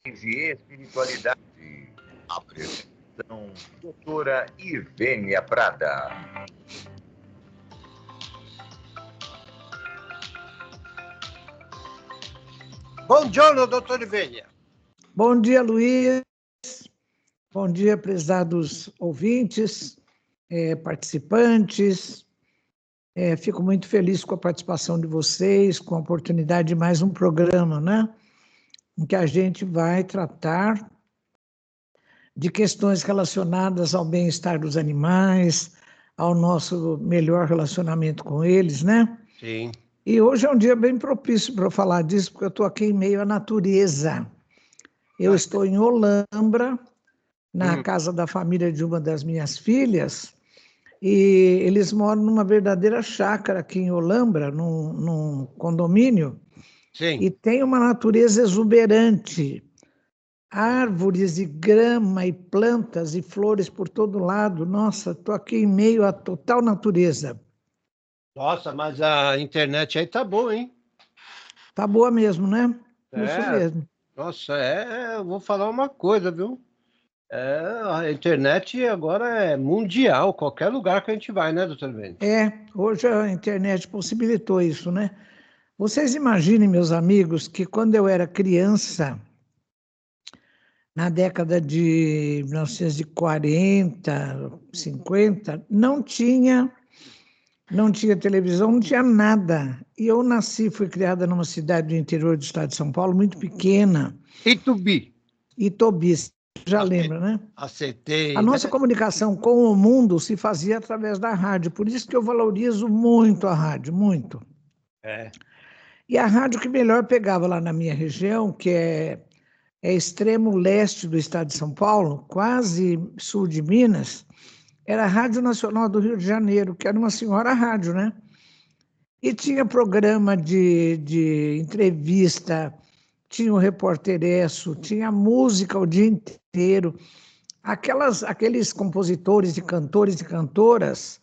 e espiritualidade. Apresentação, doutora Ivênia Prada. Bom dia, doutora Ivênia. Bom dia, Luiz. Bom dia, prezados ouvintes, participantes. Fico muito feliz com a participação de vocês, com a oportunidade de mais um programa, né? Em que a gente vai tratar de questões relacionadas ao bem-estar dos animais, ao nosso melhor relacionamento com eles, né? Sim. E hoje é um dia bem propício para eu falar disso, porque eu estou aqui em meio à natureza. Eu estou em Olambra, na casa da família de uma das minhas filhas, e eles moram numa verdadeira chácara aqui em Olambra, num condomínio. Sim. E tem uma natureza exuberante, árvores e grama e plantas e flores por todo lado. Nossa, estou aqui em meio à total natureza. Nossa, mas a internet aí tá boa, hein? Tá boa mesmo, né? Isso mesmo. Nossa, eu vou falar uma coisa, viu? A internet agora é mundial, qualquer lugar que a gente vai, né, doutor Vênia? Hoje a internet possibilitou isso, né? Vocês imaginem, meus amigos, que quando eu era criança, na década de 1940, 50, não tinha televisão, não tinha nada. E eu fui criada numa cidade do interior do estado de São Paulo, muito pequena. Itubi. Itobi, já lembra, né? Acertei. A nossa comunicação com o mundo se fazia através da rádio, por isso que eu valorizo muito a rádio, muito. E a rádio que melhor pegava lá na minha região, que é extremo leste do estado de São Paulo, quase sul de Minas, era a Rádio Nacional do Rio de Janeiro, que era uma senhora rádio, né? E tinha programa de entrevista, tinha o Repórteresso, tinha música o dia inteiro. Aqueles compositores e cantores e cantoras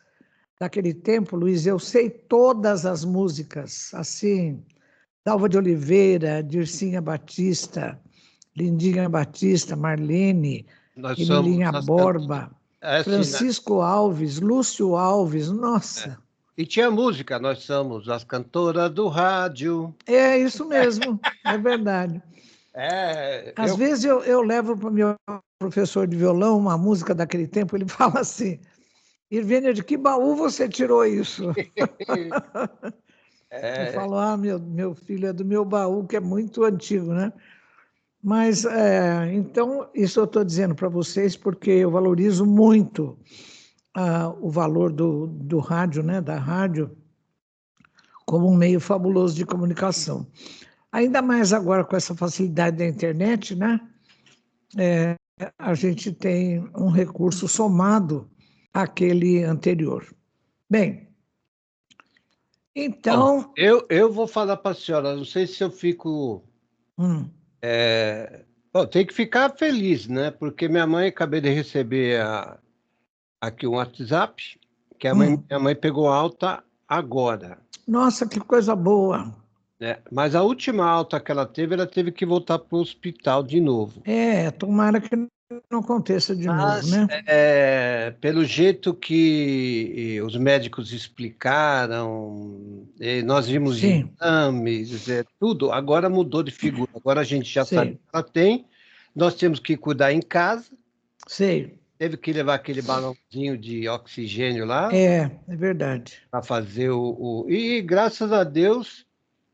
daquele tempo, Luiz, eu sei todas as músicas, assim, Dalva de Oliveira, Dircinha Batista, Lindinha Batista, Marlene, Emilinha Borba, Francisco Alves, Lúcio Alves, nossa. E tinha música, nós somos as cantoras do rádio. É isso mesmo, é verdade. Às vezes eu levo para o meu professor de violão uma música daquele tempo, ele fala assim, Ivênia, de que baú você tirou isso? Eu falo, meu filho, é do meu baú, que é muito antigo, né? Mas, então, isso eu estou dizendo para vocês porque eu valorizo muito o valor do rádio, né? Da rádio, como um meio fabuloso de comunicação. Ainda mais agora com essa facilidade da internet, né? A gente tem um recurso somado àquele anterior. Bem, então... Eu vou falar para a senhora, não sei se eu fico... tem que ficar feliz, né? Porque minha mãe, acabei de receber aqui um WhatsApp, que minha mãe pegou alta agora. Nossa, que coisa boa! Mas a última alta que ela teve que voltar para o hospital de novo. Tomara que não aconteça de novo, né? Pelo jeito que os médicos explicaram, nós vimos exames, tudo, agora mudou de figura. Agora a gente já sabe que ela tem, nós temos que cuidar em casa. Teve que levar aquele balãozinho de oxigênio lá. É verdade. Para fazer E graças a Deus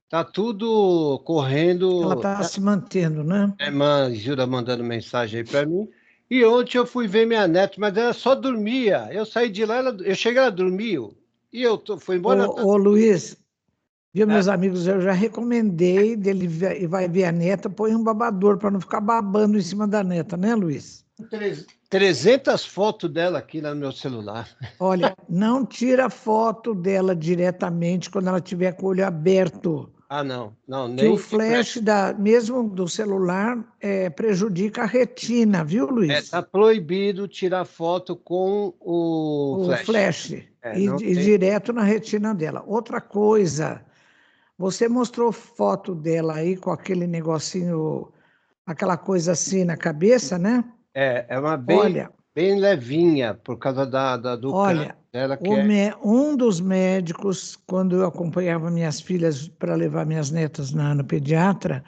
tá tudo correndo. Ela está se mantendo, né? A irmã Gilda mandando mensagem aí para mim. E ontem eu fui ver minha neta, mas ela só dormia. Eu saí de lá, eu cheguei, ela dormiu. E fui embora. Ô Luiz, viu, meus amigos, eu já recomendei dele vai ver a neta, põe um babador para não ficar babando em cima da neta, né, Luiz? 300 fotos dela aqui no meu celular. Olha, não tira foto dela diretamente quando ela tiver com o olho aberto. Não, nem. Que o flash mesmo do celular prejudica a retina, viu, Luiz? Está proibido tirar foto com o flash. E direto na retina dela. Outra coisa, você mostrou foto dela aí com aquele negocinho aquela coisa assim na cabeça, né? É uma Olha, bem levinha, por causa do câncer olha, dela, que é... um dos médicos, quando eu acompanhava minhas filhas para levar minhas netas no pediatra,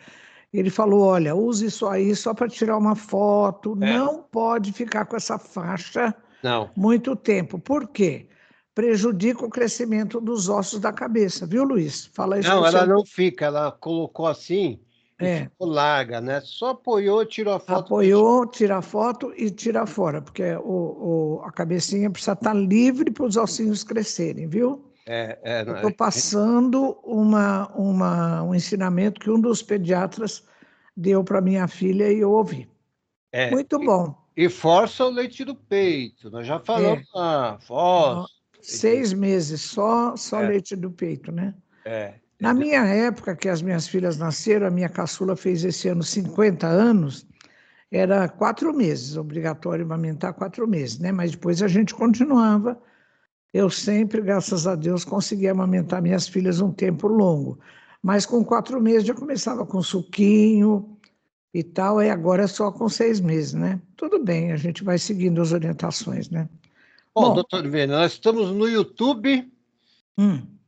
ele falou: olha, use isso aí só para tirar uma foto, não pode ficar com essa faixa Não. muito tempo. Por quê? Prejudica o crescimento dos ossos da cabeça, viu, Luiz? Fala isso Não, para o ela seu... não fica, ela colocou assim e É, ficou larga, né? Só apoiou, tirou a foto. apoiou, tira a foto e tira fora, porque a cabecinha precisa estar livre para os ossinhos crescerem, viu? Eu estou passando um ensinamento que um dos pediatras deu para minha filha e eu ouvi. Muito bom. E força o leite do peito, nós já falamos lá, força. 6 meses, só leite do peito, né? Na minha época, que as minhas filhas nasceram, a minha caçula fez esse ano 50 anos, era 4 meses, obrigatório amamentar 4 meses, né? Mas depois a gente continuava. Eu sempre, graças a Deus, consegui amamentar minhas filhas um tempo longo. Mas com 4 meses já começava com suquinho e tal, e agora é só com 6 meses, né? Tudo bem, a gente vai seguindo as orientações, né? Bom, doutor Vênia, nós estamos no YouTube.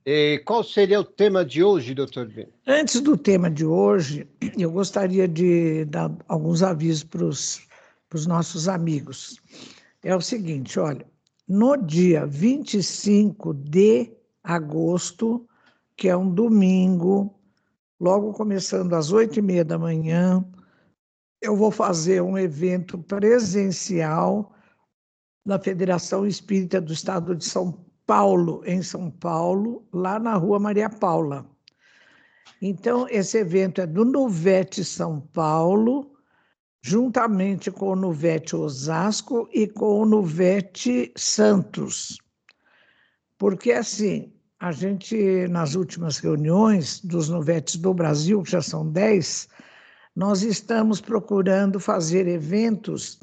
E qual seria o tema de hoje, doutor Vênia? Antes do tema de hoje, eu gostaria de dar alguns avisos para os nossos amigos. É o seguinte, olha, no dia 25 de agosto, que é um domingo, logo começando às 8h30 da manhã, eu vou fazer um evento presencial na Federação Espírita do Estado de São Paulo, em São Paulo, lá na Rua Maria Paula. Então, esse evento é do Nuvete São Paulo, juntamente com o Nuvete Osasco e com o Nuvete Santos. Porque, assim, a gente, nas últimas reuniões dos Nuvetes do Brasil, que já são 10, nós estamos procurando fazer eventos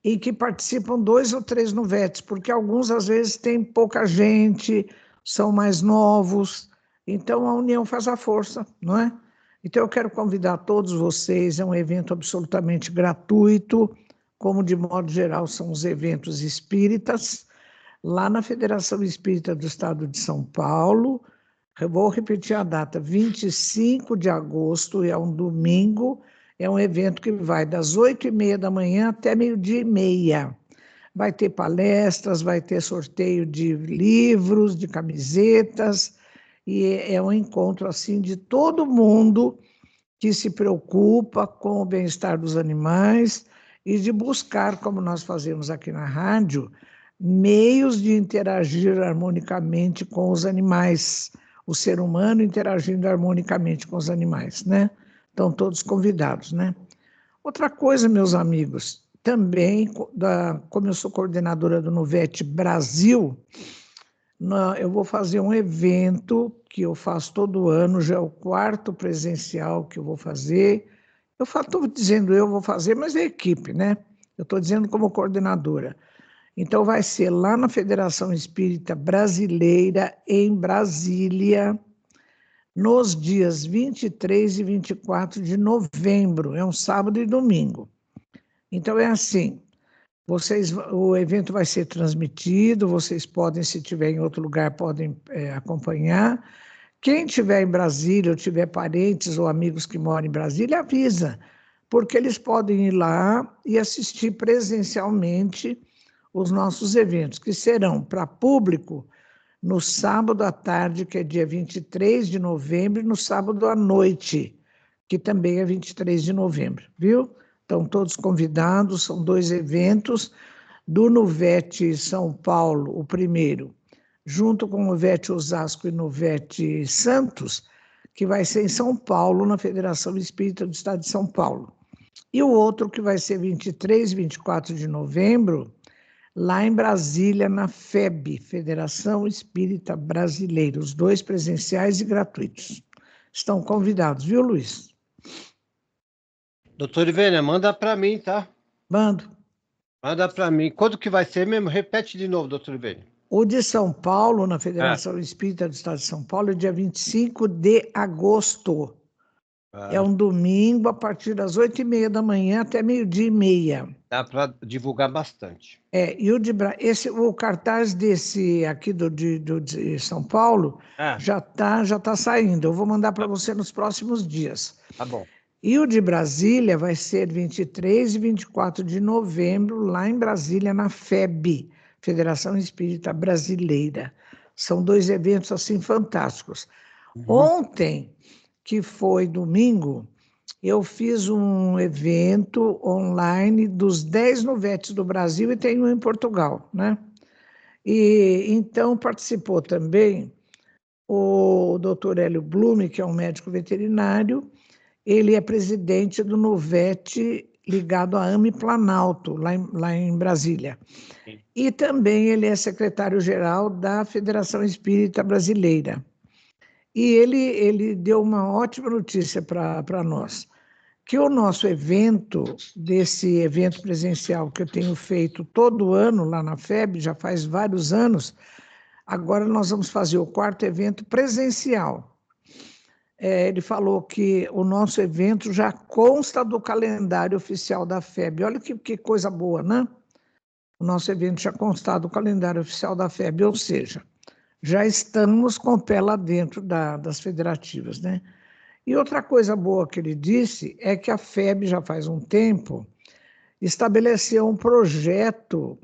em que participam 2 ou 3 Nuvetes, porque alguns, às vezes, têm pouca gente, são mais novos, então a união faz a força, não é? Então eu quero convidar todos vocês, é um evento absolutamente gratuito, como de modo geral são os eventos espíritas, lá na Federação Espírita do Estado de São Paulo. Eu vou repetir a data, 25 de agosto, é um domingo, é um evento que vai das 8h30 da manhã até 12h30. Vai ter palestras, vai ter sorteio de livros, de camisetas, e é um encontro assim de todo mundo que se preocupa com o bem-estar dos animais e de buscar, como nós fazemos aqui na rádio, meios de interagir harmonicamente com os animais, o ser humano interagindo harmonicamente com os animais, né? Estão todos convidados, né? Outra coisa, meus amigos, também, como eu sou coordenadora do Nuvete Brasil, eu vou fazer um evento que eu faço todo ano, já é o 4º presencial que eu vou fazer. Eu estou dizendo eu vou fazer, mas é equipe, né? Eu estou dizendo como coordenadora. Então, vai ser lá na Federação Espírita Brasileira, em Brasília, nos dias 23 e 24 de novembro. É um sábado e domingo. Então, é assim, o evento vai ser transmitido, vocês podem, se estiver em outro lugar, podem acompanhar. Quem estiver em Brasília, ou tiver parentes ou amigos que moram em Brasília, avisa, porque eles podem ir lá e assistir presencialmente os nossos eventos, que serão para público no sábado à tarde, que é dia 23 de novembro, e no sábado à noite, que também é 23 de novembro, viu? Estão todos convidados, são 2 eventos do Nuvete São Paulo, o primeiro, junto com o Nuvete Osasco e Nuvete Santos, que vai ser em São Paulo, na Federação Espírita do Estado de São Paulo. E o outro, que vai ser 23 e 24 de novembro, lá em Brasília, na FEB, Federação Espírita Brasileira, os 2 presenciais e gratuitos. Estão convidados, viu, Luiz? Doutor Ivênia, manda para mim, tá? Mando. Manda para mim. Quando que vai ser mesmo? Repete de novo, doutor Ivênia. O de São Paulo, na Federação Espírita do Estado de São Paulo, é dia 25 de agosto. É um domingo, a partir das 8h30 da manhã até 12h30. Dá para divulgar bastante. E o cartaz desse aqui de São Paulo já tá saindo. Eu vou mandar para você nos próximos dias. Tá bom. E o de Brasília vai ser 23 e 24 de novembro, lá em Brasília, na FEB, Federação Espírita Brasileira. São 2 eventos assim fantásticos. Ontem, que foi domingo, eu fiz um evento online dos 10 Nuvetes do Brasil e tem um em Portugal, né? E então participou também o Dr. Hélio Blume, que é um médico veterinário. Ele é presidente do Nuvete ligado à AME Planalto, lá em Brasília. Sim. E também ele é secretário-geral da Federação Espírita Brasileira. E ele deu uma ótima notícia para nós, que o nosso evento, desse evento presencial que eu tenho feito todo ano lá na FEB, já faz vários anos, agora nós vamos fazer o 4º evento presencial. Ele falou que o nosso evento já consta do calendário oficial da FEB. Olha que coisa boa, né? O nosso evento já consta do calendário oficial da FEB, ou seja, já estamos com o pé lá dentro das federativas, né? E outra coisa boa que ele disse é que a FEB, já faz um tempo, estabeleceu um projeto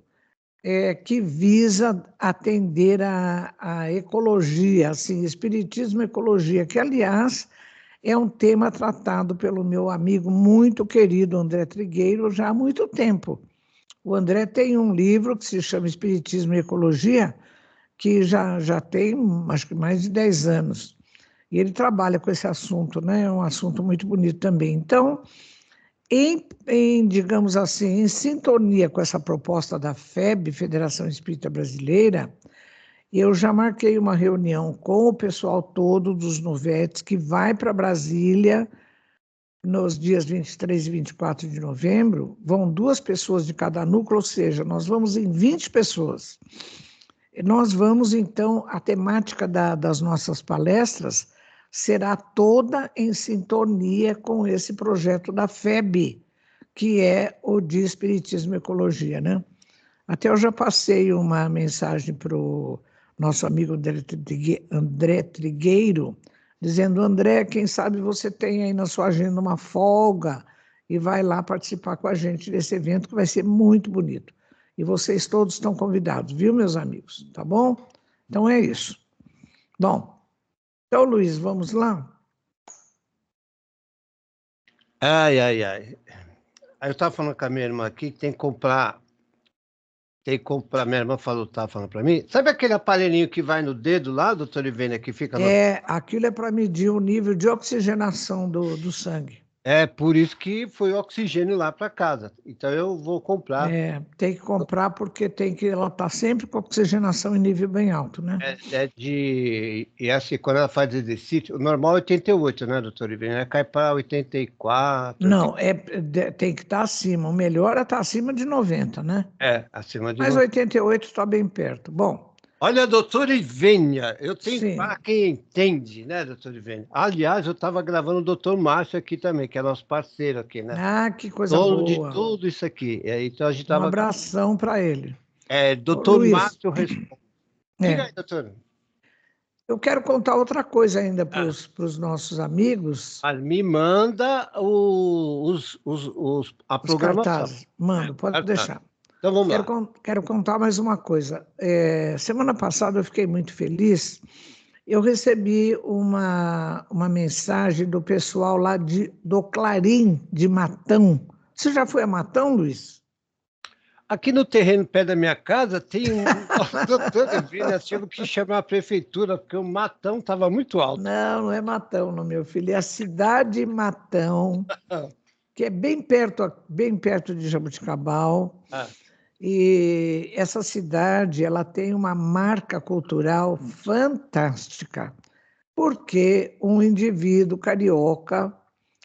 que visa atender a ecologia, assim, espiritismo e ecologia, que, aliás, é um tema tratado pelo meu amigo muito querido André Trigueiro já há muito tempo. O André tem um livro que se chama Espiritismo e Ecologia, que já tem, acho que mais de 10 anos. E ele trabalha com esse assunto, né? É um assunto muito bonito também. Então, digamos assim, em sintonia com essa proposta da FEB, Federação Espírita Brasileira, eu já marquei uma reunião com o pessoal todo dos Nuvetes, que vai para Brasília nos dias 23 e 24 de novembro. Vão 2 pessoas de cada núcleo, ou seja, nós vamos em 20 pessoas. Nós vamos, então, a temática das nossas palestras será toda em sintonia com esse projeto da FEB, que é o de Espiritismo e Ecologia, né? Até eu já passei uma mensagem para o nosso amigo André Trigueiro, dizendo: André, quem sabe você tem aí na sua agenda uma folga e vai lá participar com a gente desse evento, que vai ser muito bonito. E vocês todos estão convidados, viu, meus amigos? Tá bom? Então é isso. Bom, então, Luiz, vamos lá? Ai. Aí eu estava falando com a minha irmã aqui que tem que comprar. Minha irmã estava falando para mim. Sabe aquele aparelhinho que vai no dedo lá, doutor Ivênia, que fica... Aquilo é para medir o nível de oxigenação do sangue. É por isso que foi oxigênio lá para casa. Então eu vou comprar. Tem que comprar porque ela está sempre com oxigenação em nível bem alto, né? E assim, quando ela faz exercício, o normal é 88, né, doutor Ivênia? Cai para 84. Não, tem que estar acima. O melhor é estar acima de 90, né? Acima de 90. Mas 88 está bem perto. Bom. Olha, doutora Ivênia, eu tenho para quem entende, né, doutora Ivênia? Aliás, eu estava gravando o doutor Márcio aqui também, que é nosso parceiro aqui, né? Ah, que coisa boa. De tudo isso aqui. Então a gente Um abração para ele. Doutor Márcio responde. Diga aí, doutor. Eu quero contar outra coisa ainda para os nossos amigos. Me manda a programação. Cartazes. Mando, pode deixar. Então vamos lá. Quero contar mais uma coisa. Semana passada eu fiquei muito feliz. Eu recebi uma mensagem do pessoal lá do Clarim, de Matão. Você já foi a Matão, Luiz? Aqui no terreno perto da minha casa tem um doutor Ivênia, tive que chamar a prefeitura, porque o Matão estava muito alto. Não é Matão, não, meu filho. É a cidade Matão, que é bem perto de Jaboticabal. E essa cidade, ela tem uma marca cultural fantástica, porque um indivíduo carioca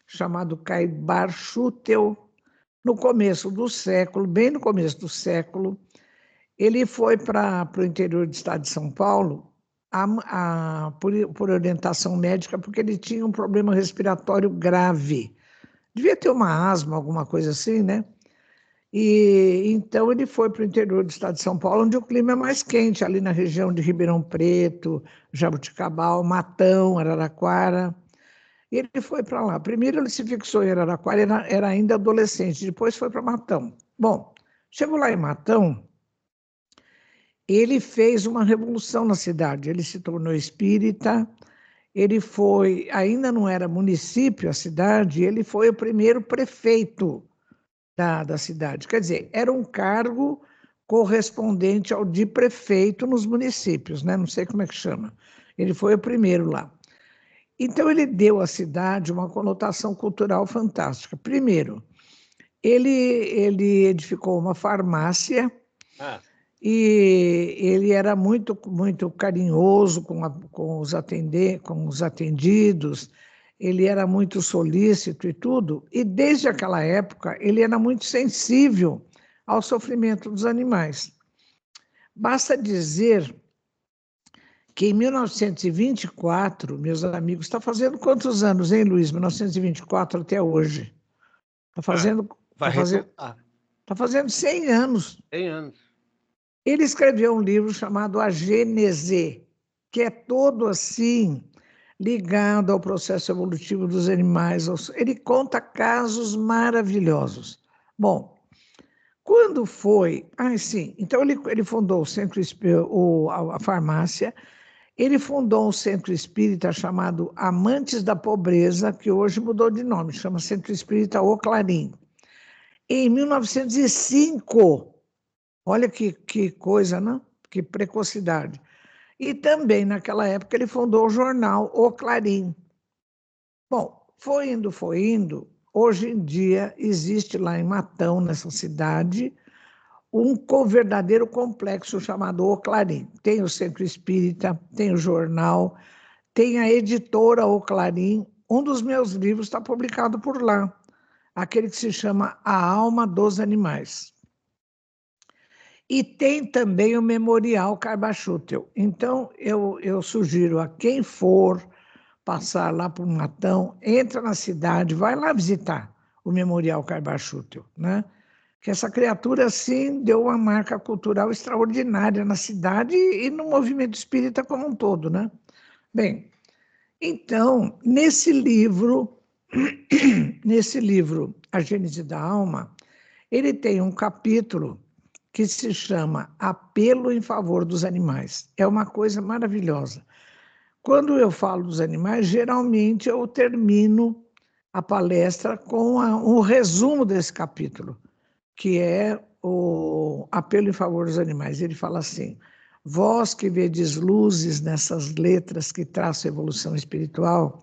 chamado Caibar Schutel, no começo do século, bem no começo do século, ele foi para o interior do estado de São Paulo por orientação médica, porque ele tinha um problema respiratório grave. Devia ter uma asma, alguma coisa assim, né? E então ele foi para o interior do estado de São Paulo, onde o clima é mais quente, ali na região de Ribeirão Preto, Jabuticabal, Matão, Araraquara. E ele foi para lá. Primeiro ele se fixou em Araraquara, era ainda adolescente, depois foi para Matão. Bom, chegou lá em Matão, ele fez uma revolução na cidade, ele se tornou espírita, ele foi, ainda não era município a cidade, ele foi o primeiro prefeito da cidade. Quer dizer, era um cargo correspondente ao de prefeito nos municípios, né? Não sei como é que chama. Ele foi o primeiro lá. Então, ele deu à cidade uma conotação cultural fantástica. Primeiro, ele edificou uma farmácia e ele era muito, muito carinhoso com os atendidos, ele era muito solícito e tudo, e desde aquela época ele era muito sensível ao sofrimento dos animais. Basta dizer que em 1924, meus amigos, está fazendo quantos anos, hein, Luiz? 1924 até hoje. Está fazendo, tá fazendo 100 anos. 100 anos. Ele escreveu um livro chamado A Gênese, que é todo assim, ligado ao processo evolutivo dos animais. Ele conta casos maravilhosos. Bom, quando foi... sim, então ele fundou o centro, a farmácia, ele fundou um centro espírita chamado Amantes da Pobreza, que hoje mudou de nome, chama Centro Espírita O Clarim. Em 1905, olha que coisa, né? Que precocidade. E também, naquela época, ele fundou o jornal O Clarim. Bom, foi indo. Hoje em dia, existe lá em Matão, nessa cidade, um verdadeiro complexo chamado O Clarim. Tem o Centro Espírita, tem o jornal, tem a editora O Clarim. Um dos meus livros está publicado por lá, aquele que se chama A Alma dos Animais. E tem também o Memorial Carbachútel. Então, eu sugiro a quem for passar lá por Matão, entra na cidade, vai lá visitar o Memorial Carbachútel, né? Que essa criatura, sim, deu uma marca cultural extraordinária na cidade e no movimento espírita como um todo, né? Bem, então, nesse livro, A Gênese da Alma, ele tem um capítulo que se chama Apelo em Favor dos Animais. É uma coisa maravilhosa. Quando eu falo dos animais, geralmente eu termino a palestra com um resumo desse capítulo, que é o Apelo em Favor dos Animais. Ele fala assim: vós que vedes luzes nessas letras que traçam a evolução espiritual,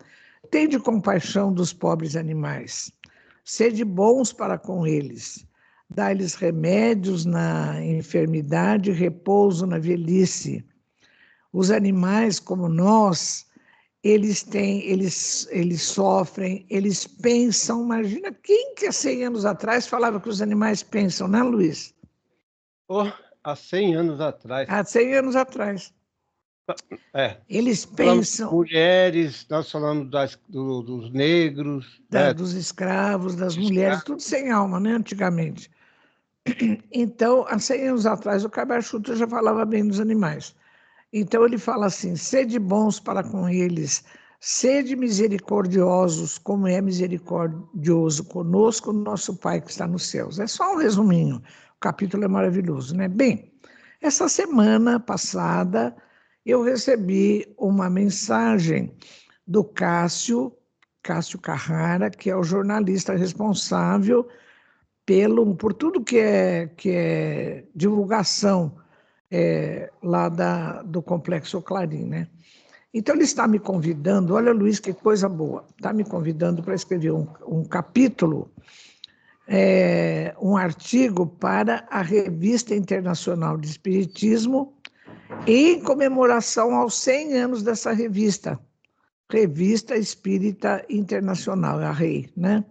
tende compaixão dos pobres animais, sede bons para com eles, dai-lhes remédios na enfermidade e repouso na velhice. Os animais, como nós, eles sofrem, eles pensam. Imagina quem que há 100 anos atrás falava que os animais pensam, né, Luiz? Há 100 anos atrás. Há 100 anos atrás. Eles pensam... Mulheres, nós falamos dos negros... Dos escravos, das mulheres, tudo sem alma, né, antigamente. Então, há 100 anos atrás, o Carbachútel já falava bem dos animais. Então ele fala assim: sede bons para com eles, sede misericordiosos, como é misericordioso conosco, nosso Pai que está nos céus. É só um resuminho, o capítulo é maravilhoso, né? Bem, essa semana passada eu recebi uma mensagem do Cássio Carrara, que é o jornalista responsável por tudo que é divulgação lá do Complexo Clarim, né? Então ele está me convidando, olha, Luiz, que coisa boa, está me convidando para escrever um capítulo, um artigo para a Revista Internacional de Espiritismo, em comemoração aos 100 anos dessa revista Espírita Internacional, a REI, né?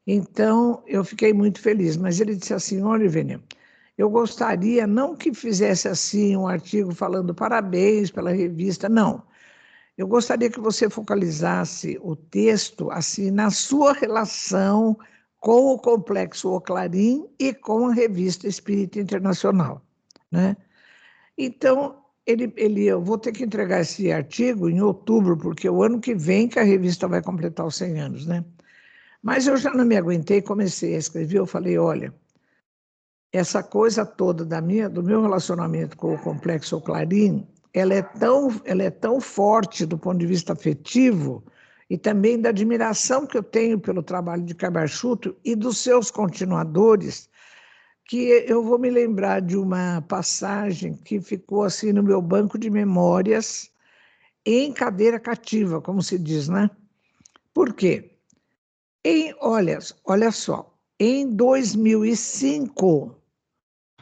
Então eu fiquei muito feliz, mas ele disse assim: olha, Ivênia, eu gostaria não que fizesse assim um artigo falando parabéns pela revista, não. Eu gostaria que você focalizasse o texto assim na sua relação com o Complexo Oclarim e com a Revista Espírita Internacional, né? Então, eu vou ter que entregar esse artigo em outubro, porque é o ano que vem que a revista vai completar os 100 anos, né? Mas eu já não me aguentei, comecei a escrever, eu falei, olha, essa coisa toda do meu relacionamento com o Complexo Oclarim, ela é tão forte do ponto de vista afetivo e também da admiração que eu tenho pelo trabalho de Cabarchuto e dos seus continuadores, que eu vou me lembrar de uma passagem que ficou assim no meu banco de memórias, em cadeira cativa, como se diz, né? Por quê? Olha só, em 2005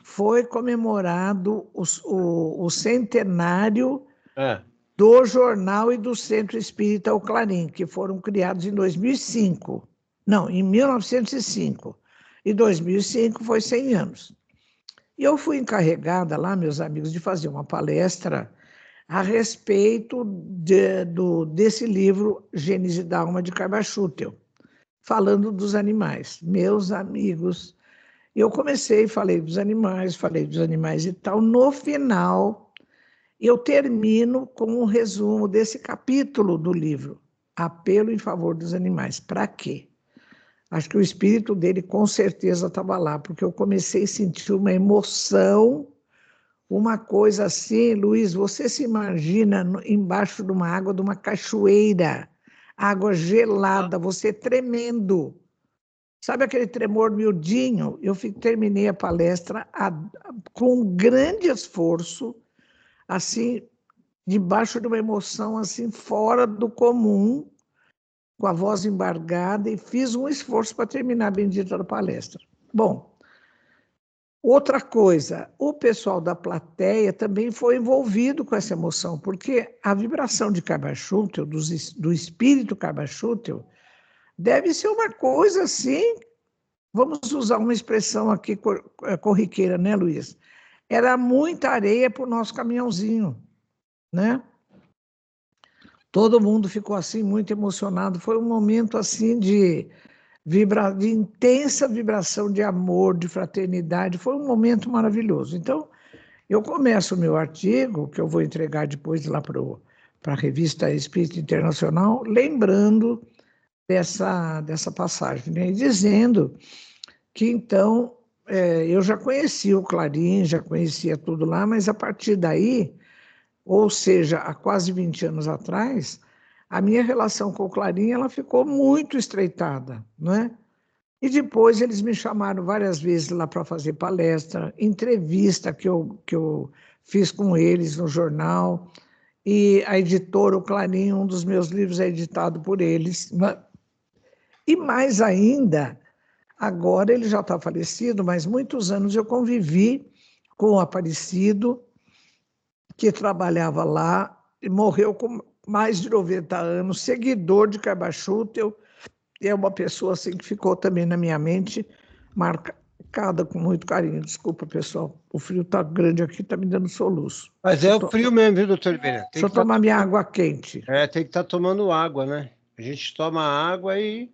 foi comemorado o centenário do Jornal e do Centro Espírita O Clarim, que foram criados em 2005. Não, em 1905. E 2005 foi 100 anos. E eu fui encarregada lá, meus amigos, de fazer uma palestra a respeito desse livro Gênese da Alma de Cabarchutel, falando dos animais. Meus amigos, eu comecei, falei dos animais e tal. No final, eu termino com um resumo desse capítulo do livro, Apelo em Favor dos Animais. Para quê? Acho que o espírito dele com certeza estava lá, porque eu comecei a sentir uma emoção, uma coisa assim, Luiz, você se imagina embaixo de uma água, de uma cachoeira, água gelada, você tremendo. Sabe aquele tremor miudinho? Eu terminei a palestra com um grande esforço, assim, debaixo de uma emoção assim fora do comum, com a voz embargada, e fiz um esforço para terminar a bendita palestra. Bom, outra coisa, o pessoal da plateia também foi envolvido com essa emoção, porque a vibração de Cabarchutel, do espírito Cabarchutel, deve ser uma coisa assim. Vamos usar uma expressão aqui corriqueira, né, Luiz? Era muita areia para o nosso caminhãozinho, né? Todo mundo ficou assim muito emocionado. Foi um momento assim de intensa vibração de amor, de fraternidade. Foi um momento maravilhoso. Então, eu começo o meu artigo, que eu vou entregar depois lá para a Revista Espírita Internacional, lembrando dessa passagem, né? E dizendo que então eu já conhecia o Clarim, já conhecia tudo lá, mas a partir daí, ou seja, há quase 20 anos atrás, a minha relação com o Clarim ela ficou muito estreitada, não é? E depois eles me chamaram várias vezes lá para fazer palestra, entrevista que eu fiz com eles no jornal, e a editora, o Clarim, um dos meus livros é editado por eles, não é? E mais ainda, agora ele já está falecido, mas muitos anos eu convivi com o Aparecido, que trabalhava lá e morreu com mais de 90 anos, seguidor de Cabarchutel, e é uma pessoa assim que ficou também na minha mente, marcada com muito carinho. Desculpa, pessoal, o frio está grande aqui, está me dando soluço. Mas é o frio mesmo, viu, doutor Ribeira? Deixa eu tomar minha água quente. Tem que estar tomando água, né? A gente toma água e...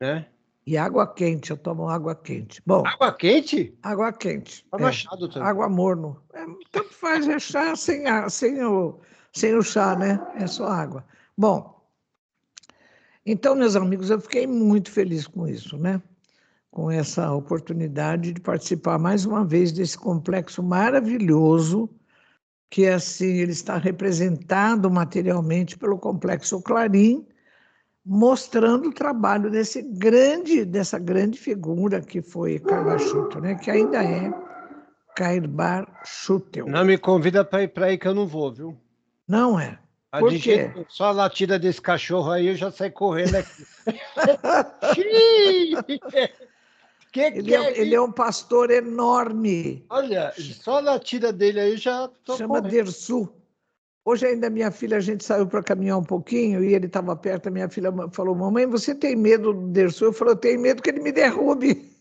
né? E água quente, eu tomo água quente. Bom, água quente? Água quente. Toma chá, doutor. Água morno. Tanto faz, é chá sem o chá, né? É só água. Bom, então, meus amigos, eu fiquei muito feliz com isso, né? Com essa oportunidade de participar mais uma vez desse complexo maravilhoso, que assim ele está representado materialmente pelo Complexo Clarim, mostrando o trabalho dessa grande figura que foi Cabarchutel, né? Que ainda é Cabarchutel. Não me convida para ir para aí que eu não vou, viu? Não é? Por quê? Só a latida desse cachorro aí eu já saio correndo aqui. Ele é um pastor enorme. Olha, só a latida dele aí já tô Chama Dersu. Hoje ainda minha filha, a gente saiu para caminhar um pouquinho e ele estava perto, a minha filha falou, mamãe, você tem medo do Dersu? Eu falei, eu tenho medo que ele me derrube.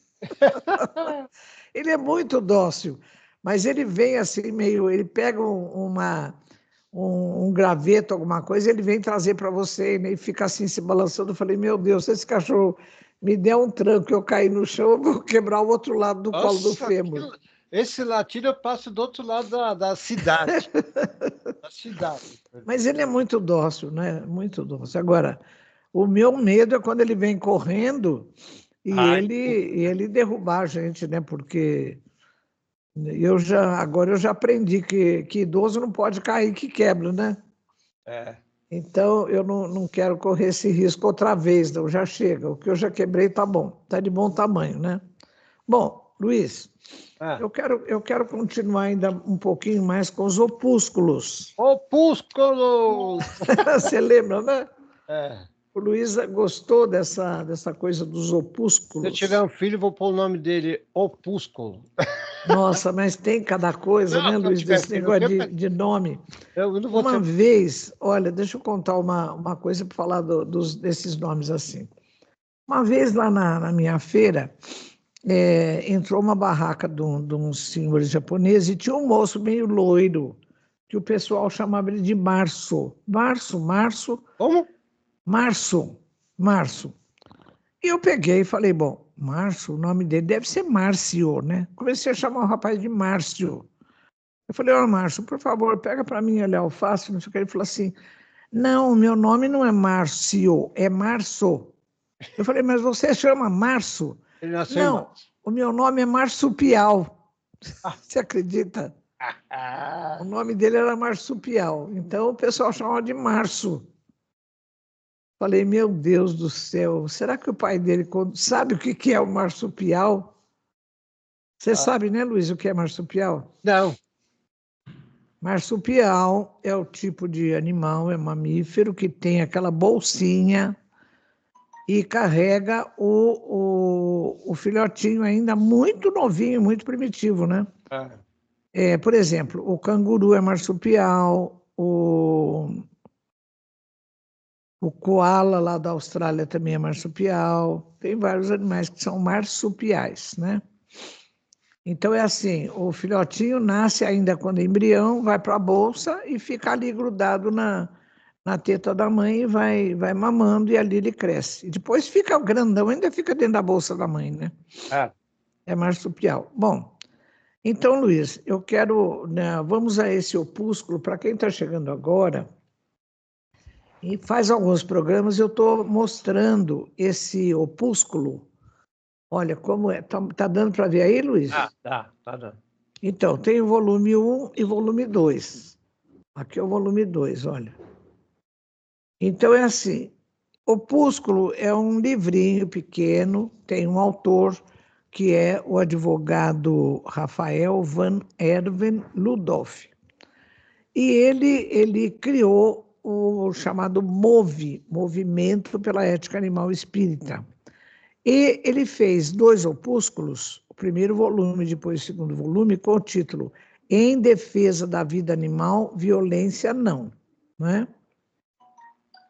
Ele é muito dócil, mas ele vem assim meio, ele pega um graveto, alguma coisa, ele vem trazer para você, né, e fica assim se balançando. Eu falei, meu Deus, se esse cachorro me der um tranco e eu cair no chão, eu vou quebrar o outro lado do colo do fêmur. Esse latido eu passo do outro lado da cidade. Da cidade. Mas ele é muito dócil, né? Muito dócil. Agora, o meu medo é quando ele vem correndo e ele derrubar a gente, né? Porque agora eu já aprendi que idoso não pode cair, que quebra, né? Então, eu não quero correr esse risco outra vez, não, já chega. O que eu já quebrei tá bom, tá de bom tamanho, né? Bom, Luiz, eu quero continuar ainda um pouquinho mais com os opúsculos. Opúsculos! Você lembra, né? O Luiz gostou dessa coisa dos opúsculos. Se eu tiver um filho, vou pôr o nome dele Opúsculo. Nossa, mas tem cada coisa, né, Luiz, desse negócio de nome. Uma vez, olha, deixa eu contar uma coisa para falar desses nomes assim. Uma vez lá na minha feira, entrou uma barraca de uns senhores japoneses e tinha um moço meio loiro, que o pessoal chamava ele de Março. Março. Como? Março. E eu peguei e falei, bom, Márcio, o nome dele deve ser Márcio, né? Comecei a chamar o rapaz de Márcio. Eu falei, Márcio, por favor, pega para mim ali a alface, não sei o que. Ele falou assim, não, meu nome não é Márcio, é Março. Eu falei, mas você chama Março? Não, o meu nome é Marsupial. Você acredita? O nome dele era Marsupial. Então o pessoal chamava de Março. Falei, meu Deus do céu, será que o pai dele sabe o que é o marsupial? Você sabe, né, Luiz, o que é marsupial? Não. Marsupial é o tipo de animal, é mamífero, que tem aquela bolsinha e carrega o filhotinho ainda muito novinho, muito primitivo, né? Por exemplo, o canguru é marsupial, o coala lá da Austrália também é marsupial. Tem vários animais que são marsupiais, né? Então é assim, o filhotinho nasce ainda quando é embrião, vai para a bolsa e fica ali grudado na teta da mãe e vai mamando e ali ele cresce. E depois fica grandão, ainda fica dentro da bolsa da mãe, né? É marsupial. Bom, então, Luiz, eu quero, né, vamos a esse opúsculo, para quem está chegando agora. E faz alguns programas eu estou mostrando esse opúsculo. Olha como é. Tá dando para ver aí, Luiz? Tá dando. Então, tem o volume 1 e volume 2. Aqui é o volume 2, olha. Então, é assim, Opúsculo é um livrinho pequeno, tem um autor que é o advogado Rafael van Erven Ludolf. E ele criou o chamado MOVE, Movimento pela Ética Animal Espírita. E ele fez 2 opúsculos, o primeiro volume e depois o segundo volume, com o título Em Defesa da Vida Animal, Violência Não. Né?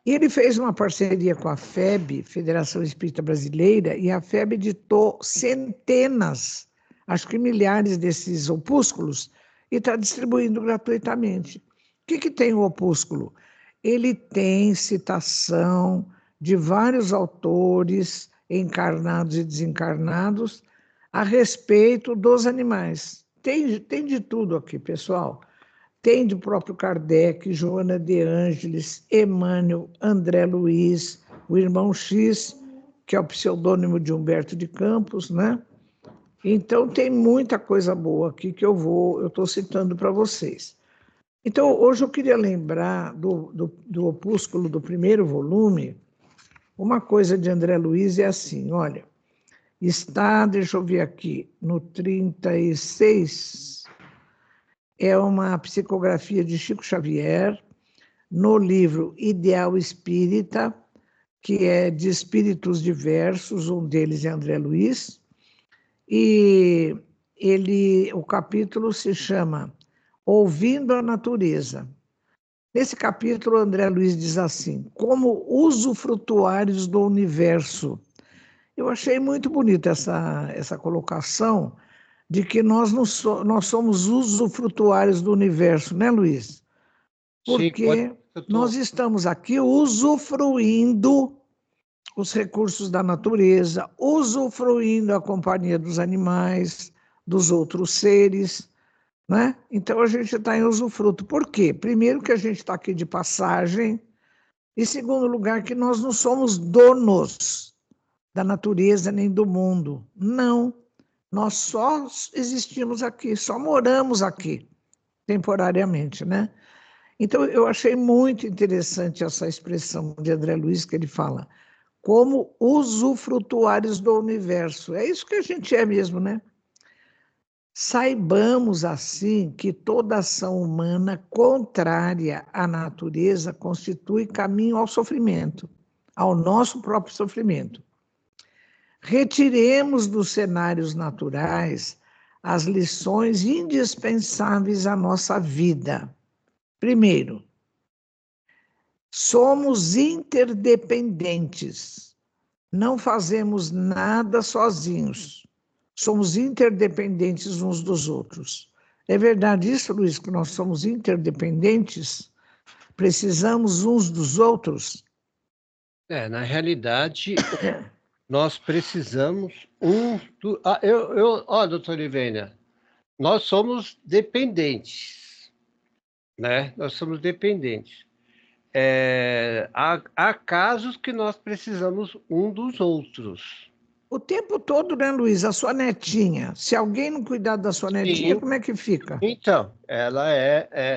E ele fez uma parceria com a FEB, Federação Espírita Brasileira, e a FEB editou centenas, acho que milhares desses opúsculos, e está distribuindo gratuitamente. O que tem o opúsculo? Ele tem citação de vários autores, encarnados e desencarnados, a respeito dos animais. Tem de tudo aqui, pessoal. Tem do próprio Kardec, Joana de Ângeles, Emmanuel, André Luiz, o irmão X, que é o pseudônimo de Humberto de Campos, né? Então, tem muita coisa boa aqui que eu estou citando para vocês. Então, hoje eu queria lembrar do opúsculo do primeiro volume. Uma coisa de André Luiz é assim, olha, deixa eu ver aqui, no 36, é uma psicografia de Chico Xavier, no livro Ideal Espírita, que é de espíritos diversos, um deles é André Luiz, e o capítulo se chama Ouvindo a Natureza. Nesse capítulo, André Luiz diz assim, como usufrutuários do universo, Eu achei muito bonita essa colocação de que nós somos usufrutuários do universo, né, Luiz? Sim, Porque nós estamos aqui usufruindo os recursos da natureza, usufruindo a companhia dos animais, dos outros seres, né? Então a gente está em usufruto. Por quê? Primeiro que a gente está aqui de passagem, e segundo lugar que nós não somos donos da natureza nem do mundo. Não, nós só existimos aqui, só moramos aqui, temporariamente, né? Então eu achei muito interessante essa expressão de André Luiz que ele fala, como usufrutuários do universo. É isso que a gente é mesmo, né? Saibamos, assim, que toda ação humana contrária à natureza constitui caminho ao sofrimento, ao nosso próprio sofrimento. Retiremos dos cenários naturais as lições indispensáveis à nossa vida. Primeiro, somos interdependentes. Não fazemos nada sozinhos. Somos interdependentes uns dos outros. É verdade isso, Luiz, que nós somos interdependentes? Precisamos uns dos outros? Na realidade, nós precisamos doutor Ivênia, nós somos dependentes, né? Nós somos dependentes. Há casos que nós precisamos um dos outros. O tempo todo, né, Luiz? A sua netinha. Se alguém não cuidar da sua netinha, Sim. como é que fica? Então, ela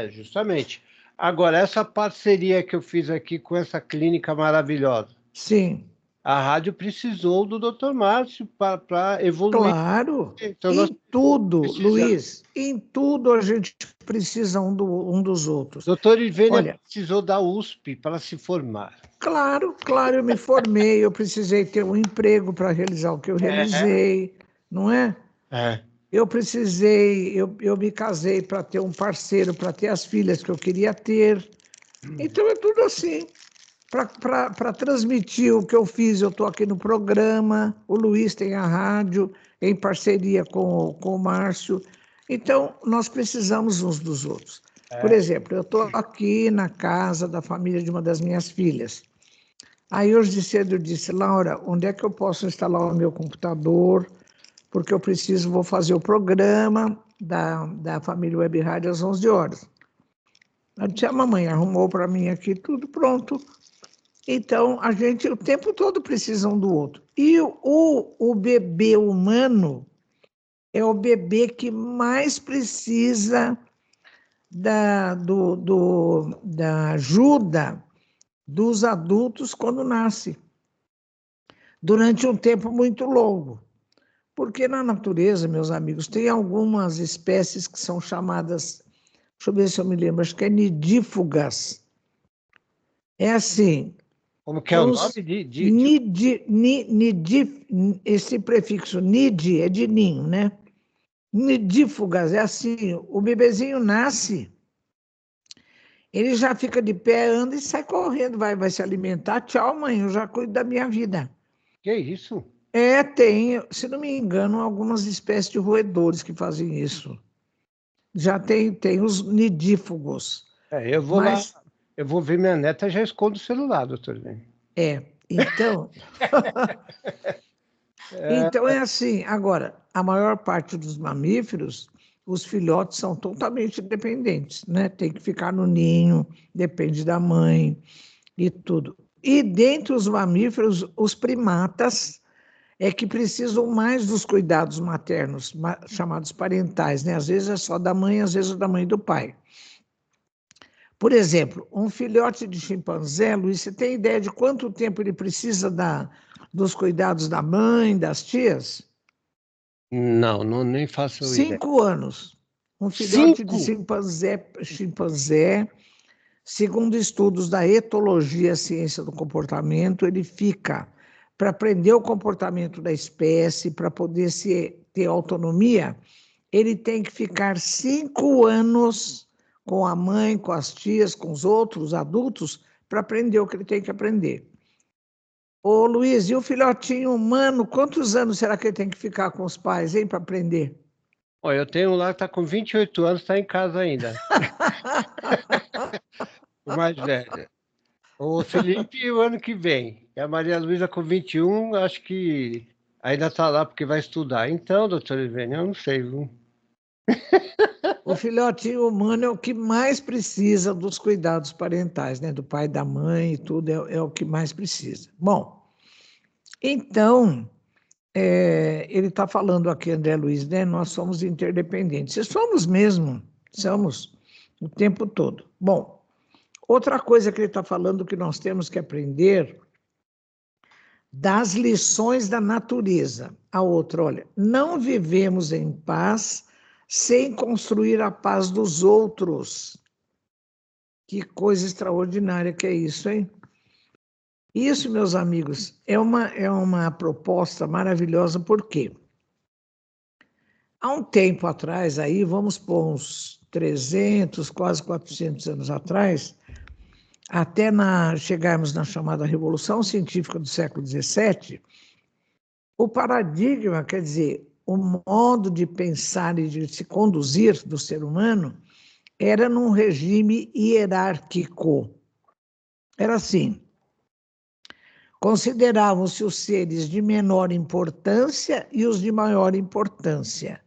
justamente. Agora, essa parceria que eu fiz aqui com essa clínica maravilhosa. Sim. A rádio precisou do Dr. Márcio para evoluir. Claro, Então, em tudo, precisamos. Luiz, em tudo a gente precisa um dos outros. Doutor Ivênia precisou da USP para se formar. Claro, eu me formei, eu precisei ter um emprego para realizar o que eu realizei, não é? Eu precisei, eu me casei para ter um parceiro, para ter as filhas que eu queria ter. Então é tudo assim. Para transmitir o que eu fiz, eu estou aqui no programa, o Luiz tem a rádio, em parceria com o Márcio. Então, nós precisamos uns dos outros. Por exemplo, eu estou aqui na casa da família de uma das minhas filhas. Aí hoje de cedo eu disse, Laura, onde é que eu posso instalar o meu computador? Porque eu vou fazer o programa da família Web Rádio às 11 horas. A tia mamãe arrumou para mim aqui tudo pronto. Então, a gente o tempo todo precisa um do outro. E o bebê humano é o bebê que mais precisa da ajuda dos adultos quando nasce, durante um tempo muito longo. Porque na natureza, meus amigos, tem algumas espécies que são chamadas, deixa eu ver se eu me lembro, acho que é nidífugas. É assim... Como que é o nome? Esse prefixo nid é de ninho, né? Nidífugas é assim, o bebezinho nasce, ele já fica de pé, anda e sai correndo, vai se alimentar. Tchau, mãe, eu já cuido da minha vida. Que isso? Tem, se não me engano, algumas espécies de roedores que fazem isso. Já tem os nidífugos. Eu vou lá, eu vou ver minha neta, já escondo o celular, doutor. Então... Então é assim. Agora, a maior parte dos mamíferos, os filhotes são totalmente dependentes, né? Tem que ficar no ninho, depende da mãe e tudo. E dentre os mamíferos, os primatas é que precisam mais dos cuidados maternos, chamados parentais, né? Às vezes é só da mãe, às vezes é da mãe e do pai. Por exemplo, um filhote de chimpanzé, Luiz, você tem ideia de quanto tempo ele precisa dos cuidados da mãe, das tias? Não, nem faço ideia. 5 anos. Um filhote de chimpanzé, segundo estudos da etologia, ciência do comportamento, ele fica, para aprender o comportamento da espécie, para poder ter autonomia, ele tem que ficar 5 anos com a mãe, com as tias, com os outros adultos, para aprender o que ele tem que aprender. Ô, Luiz, e o filhotinho humano, quantos anos será que ele tem que ficar com os pais, hein, para aprender? Olha, eu tenho um lá que está com 28 anos, está em casa ainda. O mais velho. O Felipe, o ano que vem. E a Maria Luísa com 21, acho que ainda está lá porque vai estudar. Então, doutor Ivênia, eu não sei, viu? O filhotinho humano é o que mais precisa dos cuidados parentais, né? Do pai, da mãe e tudo, é o que mais precisa. Bom, então, ele está falando aqui, André Luiz, né? Nós somos interdependentes. E somos mesmo, somos o tempo todo. Bom, outra coisa que ele está falando que nós temos que aprender das lições da natureza. A outra, olha, não vivemos em paz sem construir a paz dos outros. Que coisa extraordinária que é isso, hein? Isso, meus amigos, é uma proposta maravilhosa, por quê? Há um tempo atrás, aí, vamos pôr uns 300, quase 400 anos atrás, até chegarmos na chamada Revolução Científica do século XVII, o paradigma, quer dizer, o modo de pensar e de se conduzir do ser humano era num regime hierárquico. Era assim, consideravam-se os seres de menor importância e os de maior importância.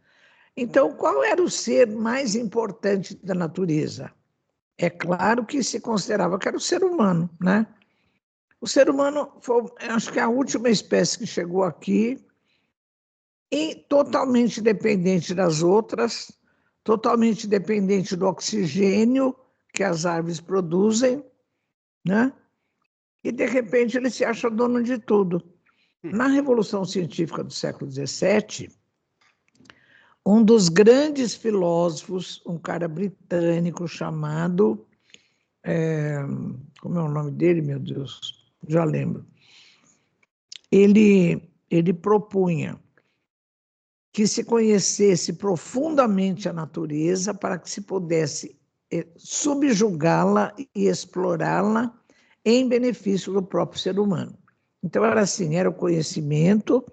Então, qual era o ser mais importante da natureza? É claro que se considerava que era o ser humano, né? O ser humano foi, acho que, a última espécie que chegou aqui e totalmente dependente das outras, totalmente dependente do oxigênio que as árvores produzem, né? E, de repente, ele se acha dono de tudo. Na Revolução Científica do século XVII, um dos grandes filósofos, um cara britânico chamado... como é o nome dele, meu Deus? Já lembro. Ele propunha que se conhecesse profundamente a natureza para que se pudesse subjugá-la e explorá-la em benefício do próprio ser humano. Então, era assim, era o conhecimento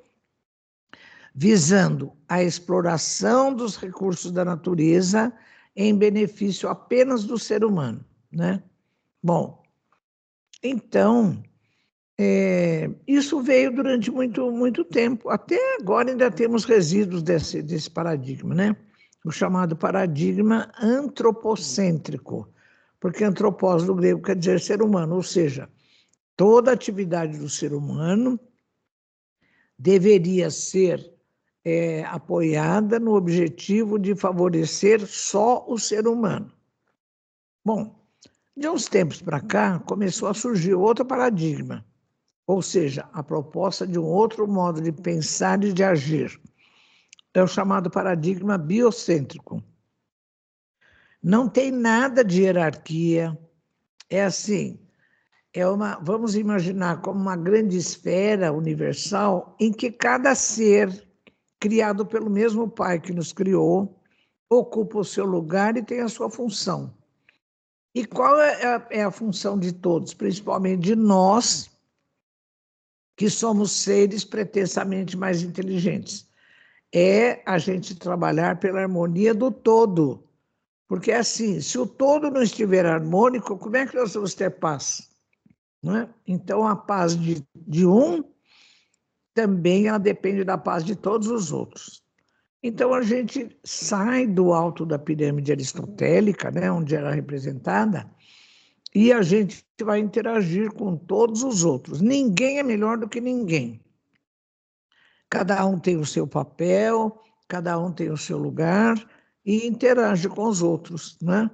visando a exploração dos recursos da natureza em benefício apenas do ser humano, né? Bom, então, isso veio durante muito tempo. Até agora ainda temos resíduos desse paradigma, né? O chamado paradigma antropocêntrico, porque antropós do grego quer dizer ser humano, ou seja, toda atividade do ser humano deveria ser apoiada no objetivo de favorecer só o ser humano. Bom, de uns tempos para cá, começou a surgir outro paradigma, ou seja, a proposta de um outro modo de pensar e de agir. É o chamado paradigma biocêntrico. Não tem nada de hierarquia, é assim, vamos imaginar como uma grande esfera universal em que cada ser criado pelo mesmo Pai que nos criou, ocupa o seu lugar e tem a sua função. E qual é a função de todos, principalmente de nós, que somos seres pretensamente mais inteligentes? É a gente trabalhar pela harmonia do todo. Porque, assim, se o todo não estiver harmônico, como é que nós vamos ter paz? Não é? Então, a paz de um também ela depende da paz de todos os outros. Então, a gente sai do alto da pirâmide aristotélica, né, onde era representada, e a gente vai interagir com todos os outros. Ninguém é melhor do que ninguém. Cada um tem o seu papel, cada um tem o seu lugar e interage com os outros, né?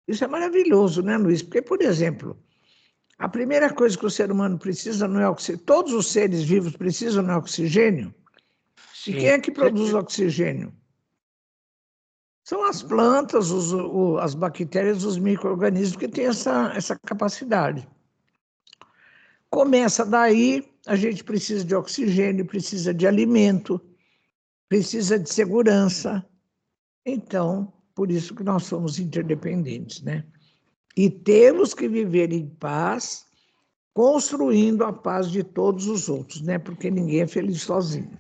Isso é maravilhoso, né, Luiz? Porque, por exemplo, a primeira coisa que o ser humano precisa não é oxigênio. Todos os seres vivos precisam de oxigênio. Sim. E quem é que produz oxigênio? São as plantas, as bactérias, os micro-organismos que têm essa capacidade. Começa daí, a gente precisa de oxigênio, precisa de alimento, precisa de segurança. Então, por isso que nós somos interdependentes, né? E temos que viver em paz construindo a paz de todos os outros, né? Porque ninguém é feliz sozinho.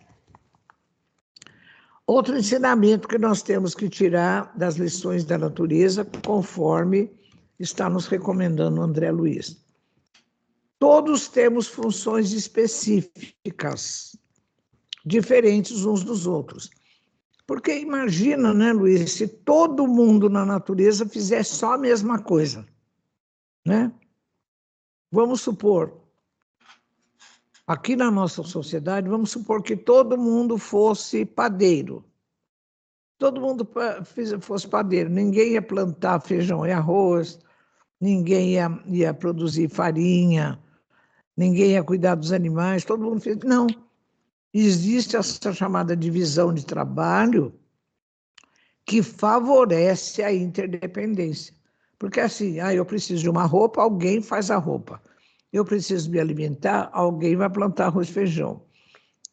Outro ensinamento que nós temos que tirar das lições da natureza, conforme está nos recomendando o André Luiz. Todos temos funções específicas, diferentes uns dos outros. Porque imagina, né, Luiz, se todo mundo na natureza fizesse só a mesma coisa, né? Vamos supor, aqui na nossa sociedade, vamos supor que todo mundo fosse padeiro. Todo mundo fosse padeiro, ninguém ia plantar feijão e arroz, ninguém ia produzir farinha, ninguém ia cuidar dos animais, todo mundo fez. Não, existe essa chamada divisão de trabalho que favorece a interdependência. Porque assim, eu preciso de uma roupa, alguém faz a roupa. Eu preciso me alimentar, alguém vai plantar arroz e feijão.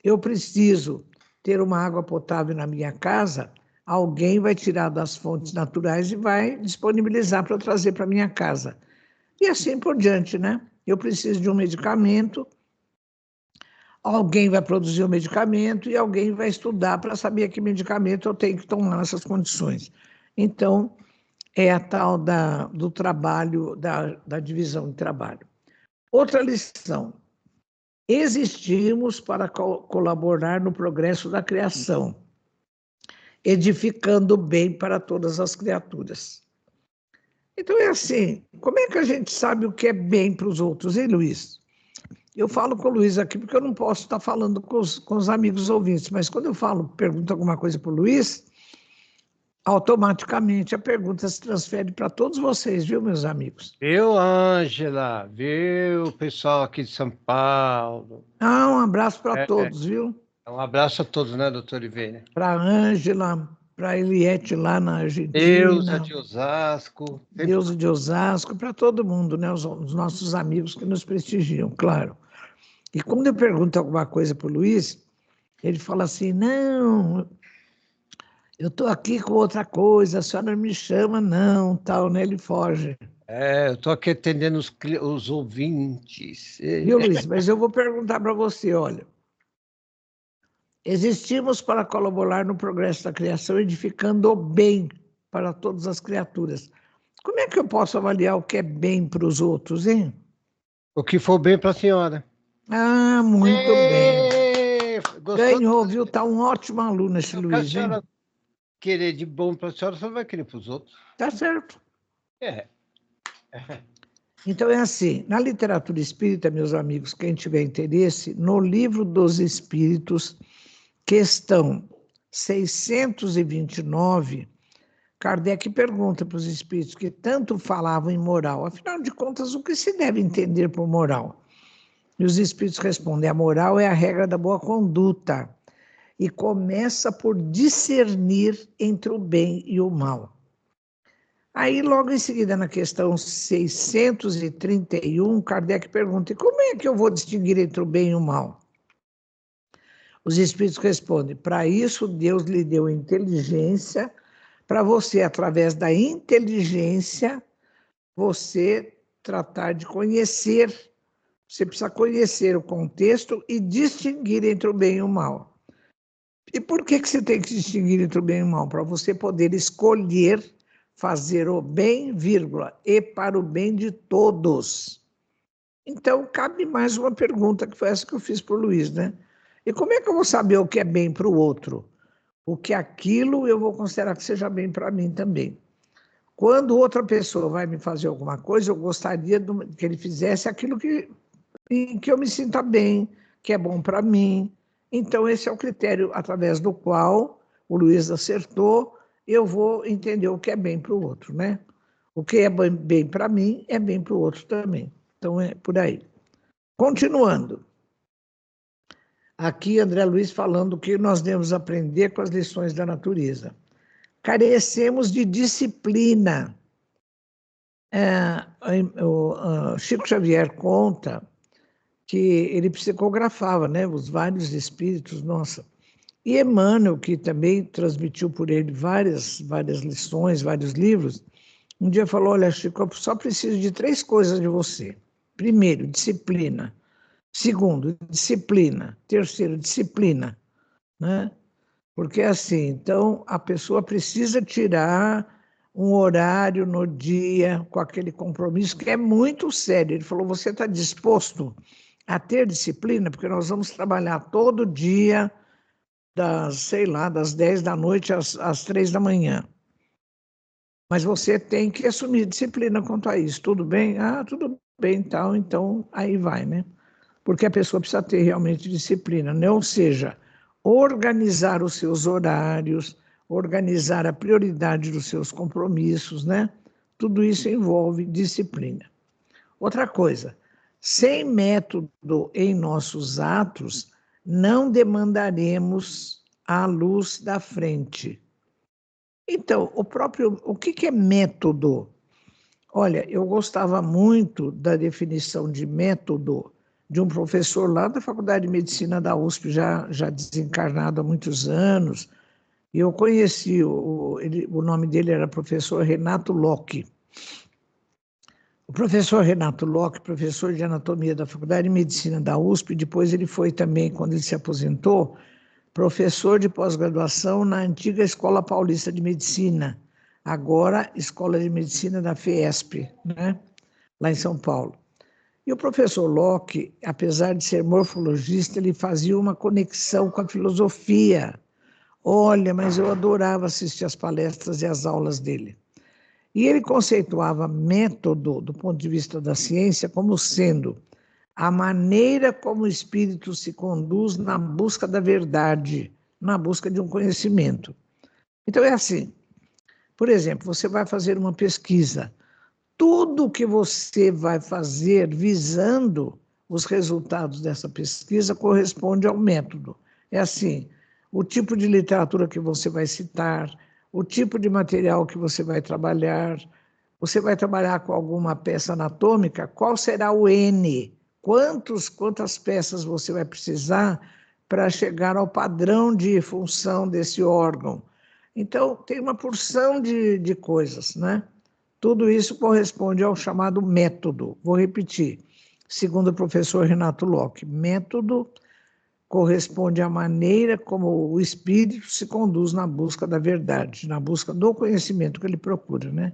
Eu preciso ter uma água potável na minha casa, alguém vai tirar das fontes naturais e vai disponibilizar para eu trazer para minha casa. E assim por diante, né? Eu preciso de um medicamento, alguém vai produzir o medicamento e alguém vai estudar para saber que medicamento eu tenho que tomar nessas condições. Então, é a tal do trabalho, da divisão de trabalho. Outra lição. Existimos para colaborar no progresso da criação, edificando bem para todas as criaturas. Então é assim, como é que a gente sabe o que é bem para os outros, hein, Luiz? Eu falo com o Luiz aqui porque eu não posso estar falando com os amigos ouvintes, mas quando eu pergunto alguma coisa para o Luiz, automaticamente a pergunta se transfere para todos vocês, viu, meus amigos? Viu, Ângela? Viu, pessoal aqui de São Paulo? Um abraço para todos, viu? Um abraço a todos, né, doutor Ivênia? Para a Ângela, para a Eliette lá na Argentina. Deusa de Osasco. Deusa de Osasco, para todo mundo, né? Os nossos amigos que nos prestigiam, claro. E quando eu pergunto alguma coisa para o Luiz, ele fala assim, não, eu estou aqui com outra coisa, a senhora não me chama, não, tal, né? Ele foge. Eu estou aqui atendendo os ouvintes. Viu, Luiz? Mas eu vou perguntar para você, olha. Existimos para colaborar no progresso da criação, edificando o bem para todas as criaturas. Como é que eu posso avaliar o que é bem para os outros, hein? O que for bem para a senhora. Muito bem. Ganhou, viu? Está um ótimo aluno esse Luiz, hein? Se a senhora querer de bom para a senhora, você vai querer para os outros. Tá certo. Então é assim, na literatura espírita, meus amigos, quem tiver interesse, no Livro dos Espíritos, questão 629, Kardec pergunta para os espíritos que tanto falavam em moral, afinal de contas, o que se deve entender por moral? E os espíritos respondem, a moral é a regra da boa conduta e começa por discernir entre o bem e o mal. Aí, logo em seguida, na questão 631, Kardec pergunta, e como é que eu vou distinguir entre o bem e o mal? Os espíritos respondem, para isso Deus lhe deu inteligência, para você, através da inteligência, você tratar de conhecer, você precisa conhecer o contexto e distinguir entre o bem e o mal. E por que você tem que distinguir entre o bem e o mal? Para você poder escolher fazer o bem, e para o bem de todos. Então, cabe mais uma pergunta, que foi essa que eu fiz para o Luiz, né? E como é que eu vou saber o que é bem para o outro? O que aquilo eu vou considerar que seja bem para mim também. Quando outra pessoa vai me fazer alguma coisa, eu gostaria que ele fizesse aquilo em que eu me sinta bem, que é bom para mim. Então, esse é o critério através do qual o Luiz acertou, eu vou entender o que é bem para o outro, né? O que é bem para mim é bem para o outro também. Então, é por aí. Continuando. Aqui, André Luiz falando que nós devemos aprender com as lições da natureza. Carecemos de disciplina. O Chico Xavier conta que ele psicografava, né, os vários espíritos, nossa. E Emmanuel, que também transmitiu por ele várias lições, vários livros, um dia falou, olha, Chico, eu só preciso de 3 coisas de você. Primeiro, disciplina. Segundo, disciplina. Terceiro, disciplina, né? Porque assim, então a pessoa precisa tirar um horário no dia com aquele compromisso que é muito sério. Ele falou: você está disposto a ter disciplina? Porque nós vamos trabalhar todo dia, das 10 da noite às 3 da manhã. Mas você tem que assumir disciplina quanto a isso. Tudo bem? Ah, tudo bem, então aí vai, né? Porque a pessoa precisa ter realmente disciplina, né? Ou seja, organizar os seus horários, organizar a prioridade dos seus compromissos, né? Tudo isso envolve disciplina. Outra coisa, sem método em nossos atos, não demandaremos a luz da frente. Então, o que é método? Olha, eu gostava muito da definição de método de um professor lá da Faculdade de Medicina da USP, já desencarnado há muitos anos, e eu conheci, o nome dele era professor Renato Locke. O professor Renato Locke, professor de anatomia da Faculdade de Medicina da USP, depois ele foi também, quando ele se aposentou, professor de pós-graduação na antiga Escola Paulista de Medicina, agora Escola de Medicina da FESP, né? Lá em São Paulo. E o professor Locke, apesar de ser morfologista, ele fazia uma conexão com a filosofia. Olha, mas eu adorava assistir as palestras e as aulas dele. E ele conceituava método, do ponto de vista da ciência, como sendo a maneira como o espírito se conduz na busca da verdade, na busca de um conhecimento. Então é assim, por exemplo, você vai fazer uma pesquisa, tudo que você vai fazer visando os resultados dessa pesquisa corresponde ao método. É assim, o tipo de literatura que você vai citar, o tipo de material que você vai trabalhar com alguma peça anatômica, qual será o N? Quantas peças você vai precisar para chegar ao padrão de função desse órgão? Então, tem uma porção de coisas, né? Tudo isso corresponde ao chamado método. Vou repetir, segundo o professor Renato Locke, método corresponde à maneira como o espírito se conduz na busca da verdade, na busca do conhecimento que ele procura, né?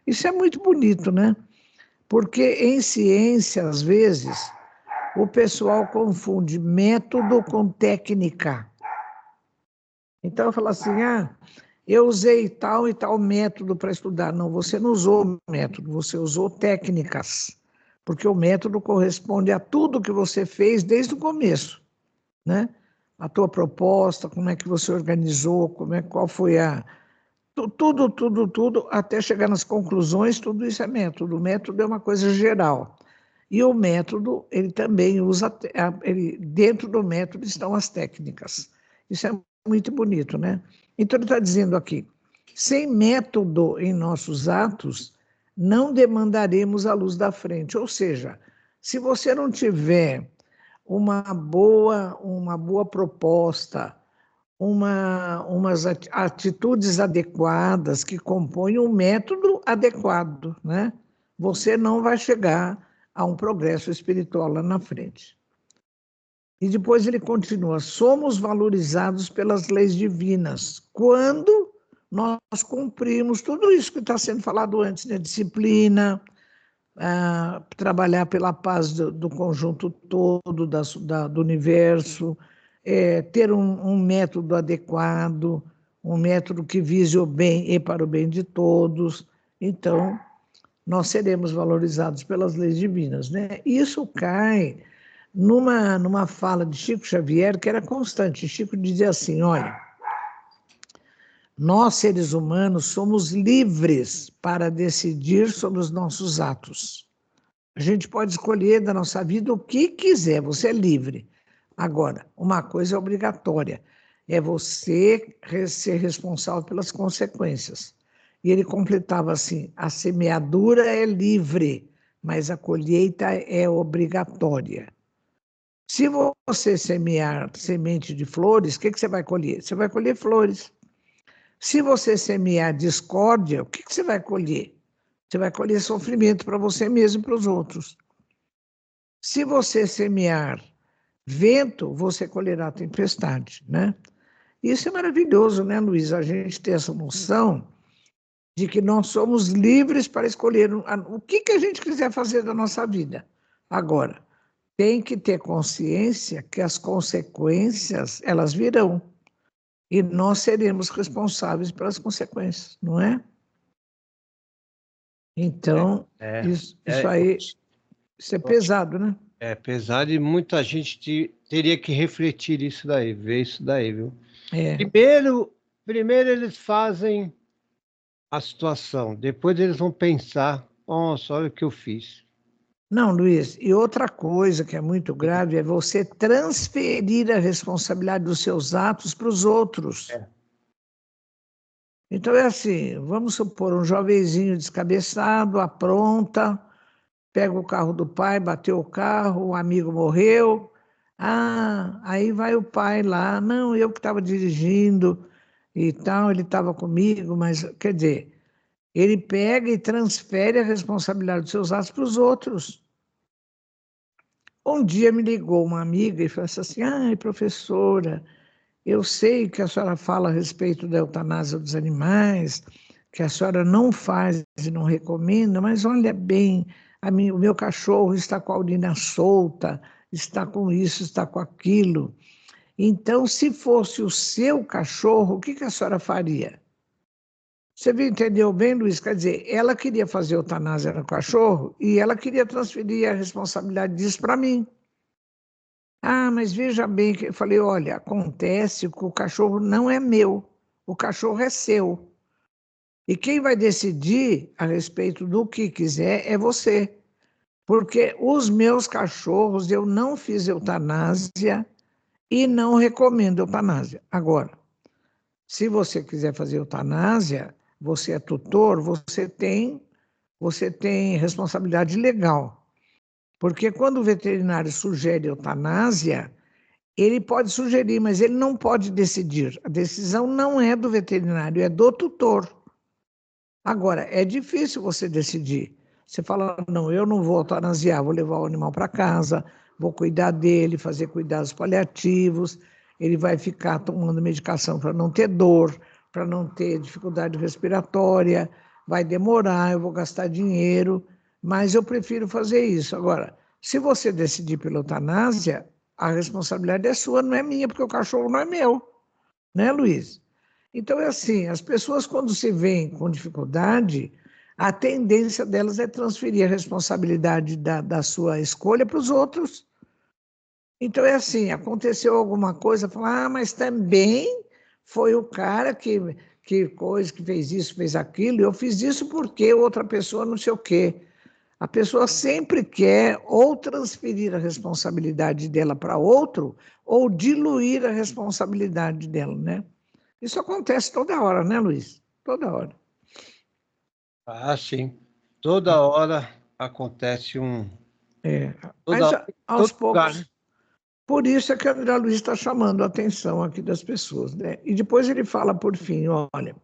Isso é muito bonito, né? Porque em ciência, às vezes, o pessoal confunde método com técnica. Então, fala assim, eu usei tal e tal método para estudar. Não, você não usou método, você usou técnicas, porque o método corresponde a tudo que você fez desde o começo, né? A tua proposta, como é que você organizou, qual foi tudo, até chegar nas conclusões, tudo isso é método. O método é uma coisa geral. E o método, ele também usa, dentro do método estão as técnicas. Isso é muito bonito, né? Então, ele está dizendo aqui, sem método em nossos atos, não demandaremos a luz da frente. Ou seja, se você não tiver uma boa proposta, umas atitudes adequadas que compõem um método adequado, né? Você não vai chegar a um progresso espiritual lá na frente. E depois ele continua: somos valorizados pelas leis divinas quando nós cumprimos tudo isso que está sendo falado antes, né? Disciplina, trabalhar pela paz do conjunto todo do universo, ter um método adequado, um método que vise o bem e para o bem de todos. Então, nós seremos valorizados pelas leis divinas, né? Isso cai numa fala de Chico Xavier que era constante. Chico dizia assim, olha, nós, seres humanos, somos livres para decidir sobre os nossos atos. A gente pode escolher da nossa vida o que quiser, você é livre. Agora, uma coisa é obrigatória, é você ser responsável pelas consequências. E ele completava assim, a semeadura é livre, mas a colheita é obrigatória. Se você semear semente de flores, o que você vai colher? Você vai colher flores. Se você semear discórdia, o que você vai colher? Você vai colher sofrimento para você mesmo e para os outros. Se você semear vento, você colherá tempestade, né? Isso é maravilhoso, né, Luiz? A gente ter essa noção de que nós somos livres para escolher o que a gente quiser fazer da nossa vida. Agora, tem que ter consciência que as consequências, elas virão. E nós seremos responsáveis pelas consequências, não é? Então, isso aí, isso é pesado, né? É pesado e muita gente teria que refletir isso daí, ver isso daí, viu? Primeiro eles fazem a situação, depois eles vão pensar, nossa, olha o que eu fiz. Não, Luiz, e outra coisa que é muito grave é você transferir a responsabilidade dos seus atos para os outros. Então é assim, vamos supor, um jovenzinho descabeçado, apronta, pega o carro do pai, bateu o carro, o amigo morreu. Ah, aí vai o pai lá, não, eu que estava dirigindo e tal, ele estava comigo, mas quer dizer, ele pega e transfere a responsabilidade dos seus atos para os outros. Um dia me ligou uma amiga e falou assim, ai, professora, eu sei que a senhora fala a respeito da eutanásia dos animais, que a senhora não faz e não recomenda, mas olha bem, o meu cachorro está com a urina solta, está com isso, está com aquilo. Então, se fosse o seu cachorro, o que a senhora faria? Você entendeu bem, Luiz? Quer dizer, ela queria fazer eutanásia no cachorro e ela queria transferir a responsabilidade disso para mim. Ah, mas veja bem, que eu falei, olha, acontece que o cachorro não é meu, o cachorro é seu. E quem vai decidir a respeito do que quiser é você. Porque os meus cachorros, eu não fiz eutanásia e não recomendo eutanásia. Agora, se você quiser fazer eutanásia, você é tutor, você tem responsabilidade legal. Porque quando o veterinário sugere eutanásia, ele pode sugerir, mas ele não pode decidir. A decisão não é do veterinário, é do tutor. Agora, é difícil você decidir. Você fala, não, eu não vou eutanasiar, vou levar o animal para casa, vou cuidar dele, fazer cuidados paliativos, ele vai ficar tomando medicação para não ter dor, para não ter dificuldade respiratória, vai demorar, eu vou gastar dinheiro, mas eu prefiro fazer isso. Agora, se você decidir pela eutanásia, a responsabilidade é sua, não é minha, porque o cachorro não é meu, né, Luiz? Então, é assim, as pessoas quando se veem com dificuldade, a tendência delas é transferir a responsabilidade da sua escolha para os outros. Então, é assim, aconteceu alguma coisa, falar, mas também foi o cara que fez isso, fez aquilo, eu fiz isso porque outra pessoa não sei o quê. A pessoa sempre quer ou transferir a responsabilidade dela para outro, ou diluir a responsabilidade dela, né? Isso acontece toda hora, né, Luiz? Toda hora. Ah, sim. Toda hora acontece um... Mas aos poucos... Lugar, né? Por isso é que o André Luiz está chamando a atenção aqui das pessoas, né? E depois ele fala, por fim, olha,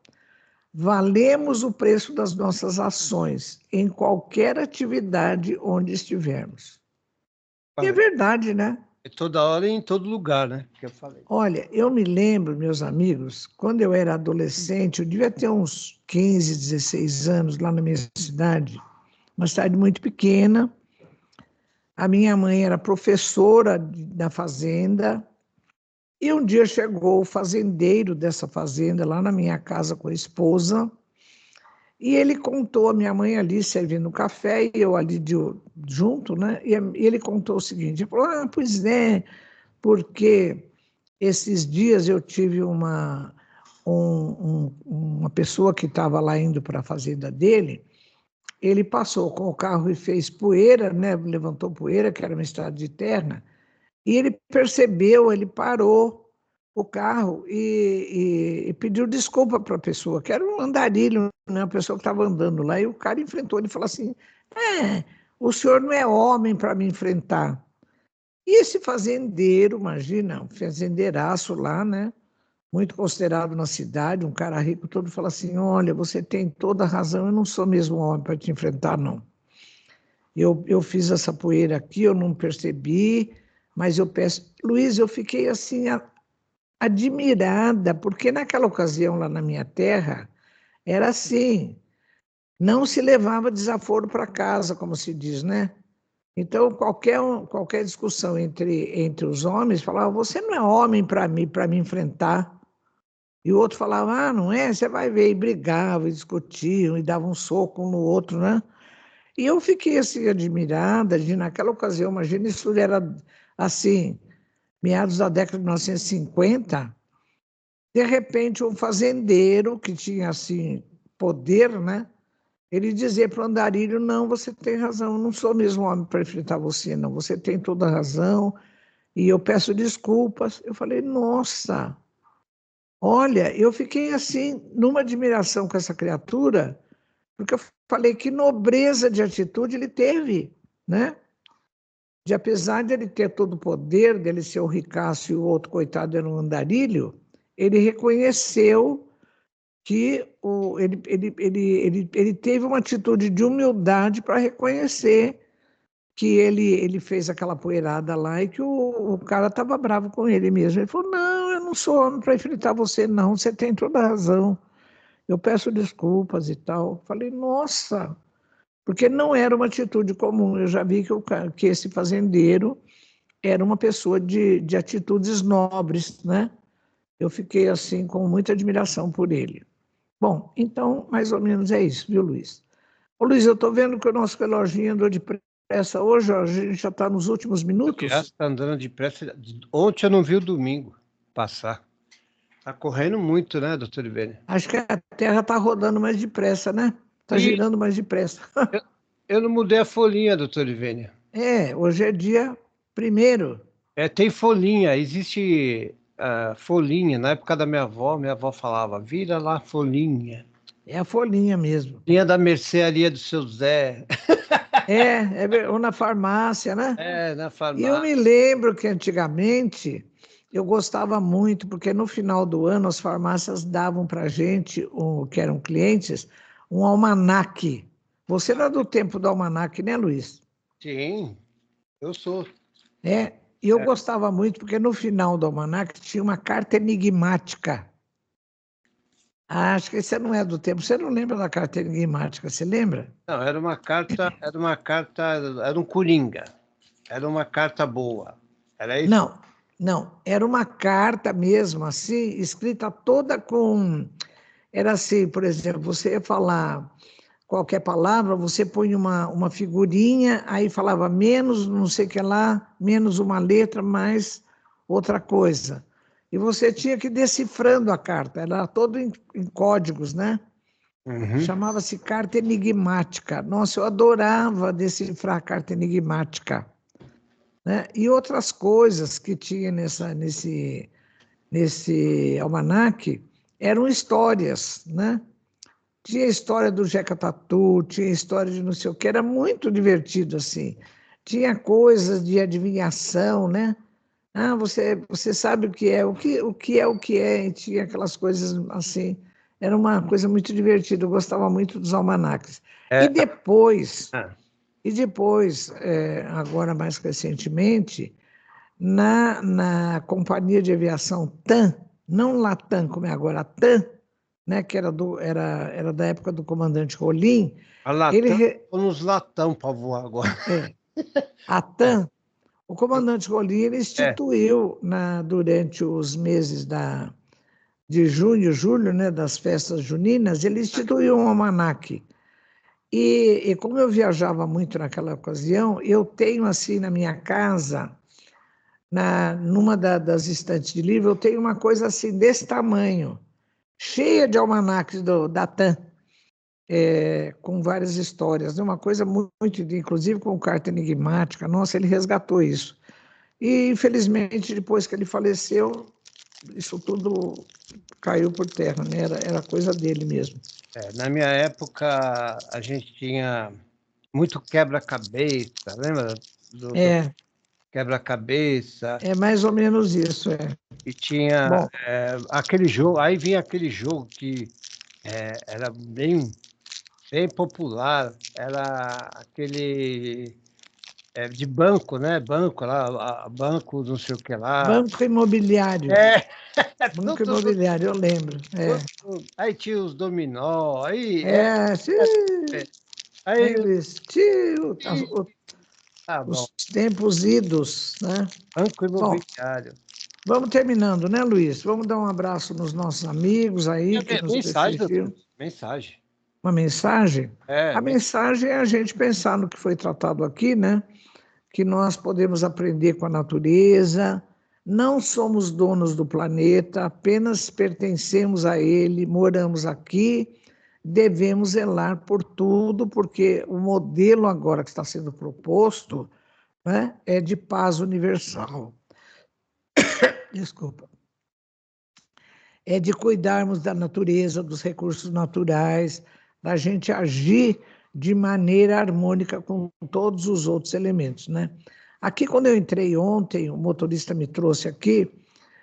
valemos o preço das nossas ações em qualquer atividade onde estivermos. E é verdade, né? É toda hora e em todo lugar, né? Que eu falei. Olha, eu me lembro, meus amigos, quando eu era adolescente, eu devia ter uns 15, 16 anos lá na minha cidade, uma cidade muito pequena. A minha mãe era professora da fazenda, e um dia chegou o fazendeiro dessa fazenda lá na minha casa com a esposa, e ele contou a minha mãe ali servindo café, e eu ali junto, né? E ele contou o seguinte, ele falou, pois é, porque esses dias eu tive uma pessoa que estava lá indo para a fazenda dele, ele passou com o carro e fez poeira, né? Levantou poeira, que era uma estrada de terra, e ele percebeu, ele parou o carro e pediu desculpa para a pessoa, que era um andarilho, né? A pessoa que estava andando lá, e o cara enfrentou ele e falou assim, o senhor não é homem para me enfrentar. E esse fazendeiro, imagina, um fazendeiraço lá, né? Muito considerado na cidade, um cara rico todo, fala assim, olha, você tem toda a razão, eu não sou mesmo homem para te enfrentar, não. Eu fiz essa poeira aqui, eu não percebi, mas eu peço... Luiz, eu fiquei assim, admirada, porque naquela ocasião lá na minha terra, era assim, não se levava desaforo para casa, como se diz, né? Então, qualquer discussão entre os homens, falava, você não é homem para me enfrentar. E o outro falava, ah, não é? Você vai ver. E brigavam, e discutiam, e davam um soco um no outro, né? E eu fiquei assim, admirada de, naquela ocasião, imagina, isso era assim, meados da década de 1950, de repente um fazendeiro que tinha assim poder, né? Ele dizia para o andarilho, não, você tem razão, eu não sou mesmo homem para enfrentar você, não, você tem toda a razão, e eu peço desculpas. Eu falei, nossa, olha, eu fiquei assim, numa admiração com essa criatura, porque eu falei que nobreza de atitude ele teve, né? De apesar de ele ter todo o poder, dele ser o ricaço e o outro coitado era um andarilho, ele reconheceu que ele teve uma atitude de humildade para reconhecer que ele fez aquela poeirada lá e que o cara estava bravo com ele mesmo. Ele falou, não, eu não sou homem para enfrentar você, não, você tem toda a razão, eu peço desculpas e tal. Falei, nossa, porque não era uma atitude comum, eu já vi que esse fazendeiro era uma pessoa de atitudes nobres, né? Eu fiquei assim com muita admiração por ele. Bom, então, mais ou menos é isso, viu, Luiz? Ô, Luiz, eu estou vendo que o nosso reloginho andou depressa hoje, ó, a gente já está nos últimos minutos. Já está andando depressa. Ontem eu não vi o domingo passar. Está correndo muito, né, doutor Ivênia? Acho que a Terra está rodando mais depressa, né? Está girando mais depressa. Eu não mudei a folhinha, doutor Ivênia. Hoje é dia 1º. Tem folhinha, existe folhinha. Na época da minha avó falava, vira lá folhinha. É a folhinha mesmo. Linha da mercearia do seu Zé. Ou na farmácia, né? Na E farmácia. eu me lembro que antigamente eu gostava muito, porque no final do ano as farmácias davam para a gente, que eram clientes, um almanaque. Você era do tempo do almanaque, né, Luiz? Sim, eu sou. E eu gostava muito, porque no final do almanaque tinha uma carta enigmática. Acho que você não é do tempo. Você não lembra da carta enigmática, você lembra? Não, era um coringa. Era uma carta boa. Era isso? Não. Era uma carta mesmo, assim, escrita toda com... Era assim, por exemplo, você ia falar qualquer palavra, você põe uma figurinha, aí falava menos não sei o que lá, menos uma letra, mais outra coisa. E você tinha que ir decifrando a carta, era todo em códigos, né? Uhum. Chamava-se carta enigmática. Nossa, eu adorava decifrar a carta enigmática. Né? E outras coisas que tinha nesse almanaque eram histórias, né? Tinha a história do Jeca Tatu, tinha a história de não sei o que, era muito divertido, assim. Tinha coisas de adivinhação, né? Ah, você sabe o que é, o que é, e tinha aquelas coisas assim. Era uma coisa muito divertida, eu gostava muito dos almanaques. E depois, agora mais recentemente, na companhia de aviação TAM, não Latam, como é agora, a TAM, né, que era da época do comandante Rolim. A Latam, nos Latão para voar agora. A TAM, o comandante Rolim, ele instituiu, durante os meses de junho, julho, né, das festas juninas, ele instituiu um almanaque. E como eu viajava muito naquela ocasião, eu tenho assim na minha casa, numa das estantes de livro, eu tenho uma coisa assim desse tamanho, cheia de almanaques da TAM, com várias histórias, uma coisa muito, inclusive com carta enigmática. Nossa, ele resgatou isso. E, infelizmente, depois que ele faleceu, isso tudo caiu por terra, né? Era coisa dele mesmo. Na minha época, a gente tinha muito quebra-cabeça, lembra? Quebra-cabeça. É mais ou menos isso, E tinha aquele jogo, aí vinha aquele jogo que era bem bem popular. Era aquele de banco, né? Banco lá, banco não sei o que lá. Banco imobiliário. É. Banco imobiliário, eu lembro. Aí tinha os dominó, aí... Aí, Luiz, os tempos idos, né? Banco imobiliário. Bom, vamos terminando, né, Luiz? Vamos dar um abraço nos nossos amigos aí que nos prestigiam. Mensagem. Uma mensagem? A mensagem é a gente pensar no que foi tratado aqui, né? Que nós podemos aprender com a natureza, não somos donos do planeta, apenas pertencemos a ele, moramos aqui, devemos zelar por tudo, porque o modelo agora que está sendo proposto, né, é de paz universal. Desculpa. É de cuidarmos da natureza, dos recursos naturais, da gente agir de maneira harmônica com todos os outros elementos, né? Aqui, quando eu entrei ontem, o motorista me trouxe aqui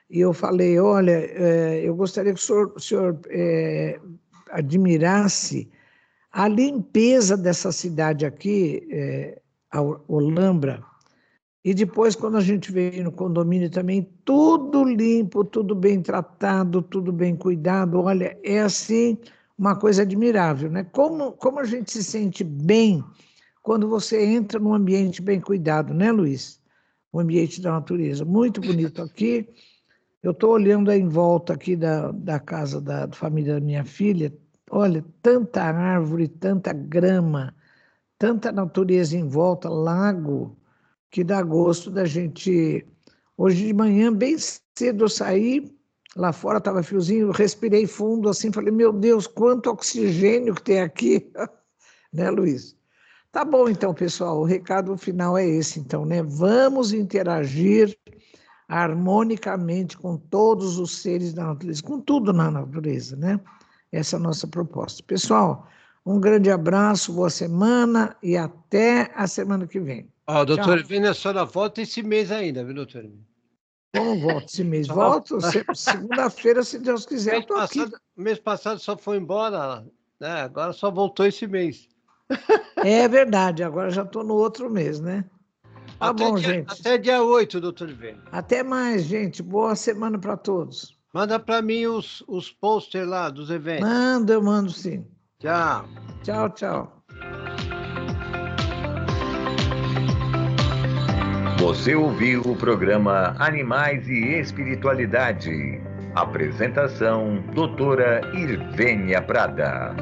e eu falei, olha, eu gostaria que o senhor admirasse a limpeza dessa cidade aqui, a Olambra, e depois, quando a gente veio no condomínio também, tudo limpo, tudo bem tratado, tudo bem cuidado. Olha, é assim uma coisa admirável, né? Como a gente se sente bem quando você entra num ambiente bem cuidado, né, Luiz? O ambiente da natureza. Muito bonito aqui. Eu estou olhando aí em volta aqui da casa da família da minha filha. Olha, tanta árvore, tanta grama, tanta natureza em volta, lago, que dá gosto da gente... Hoje de manhã, bem cedo, eu saí, lá fora estava friozinho, eu respirei fundo assim, falei, meu Deus, quanto oxigênio que tem aqui, né, Luiz? Tá bom, então, pessoal, o recado final é esse, então, né? Vamos interagir harmonicamente com todos os seres da natureza, com tudo na natureza, né? Essa é a nossa proposta. Pessoal, um grande abraço, boa semana e até a semana que vem. Doutor Ivênia, a senhora volta esse mês ainda, viu, doutor Ivênia? Como volto esse mês? Volto segunda-feira, se Deus quiser, eu estou aqui. Mês passado só foi embora, né? Agora só voltou esse mês. É verdade, agora já estou no outro mês, né? Tá bom, gente. Até dia 8, doutor Ivênia. Até mais, gente. Boa semana para todos. Manda para mim os posters lá dos eventos. Eu mando sim. Tchau. Tchau, tchau. Você ouviu o programa Animais e Espiritualidade. Apresentação, doutora Ivênia Prada.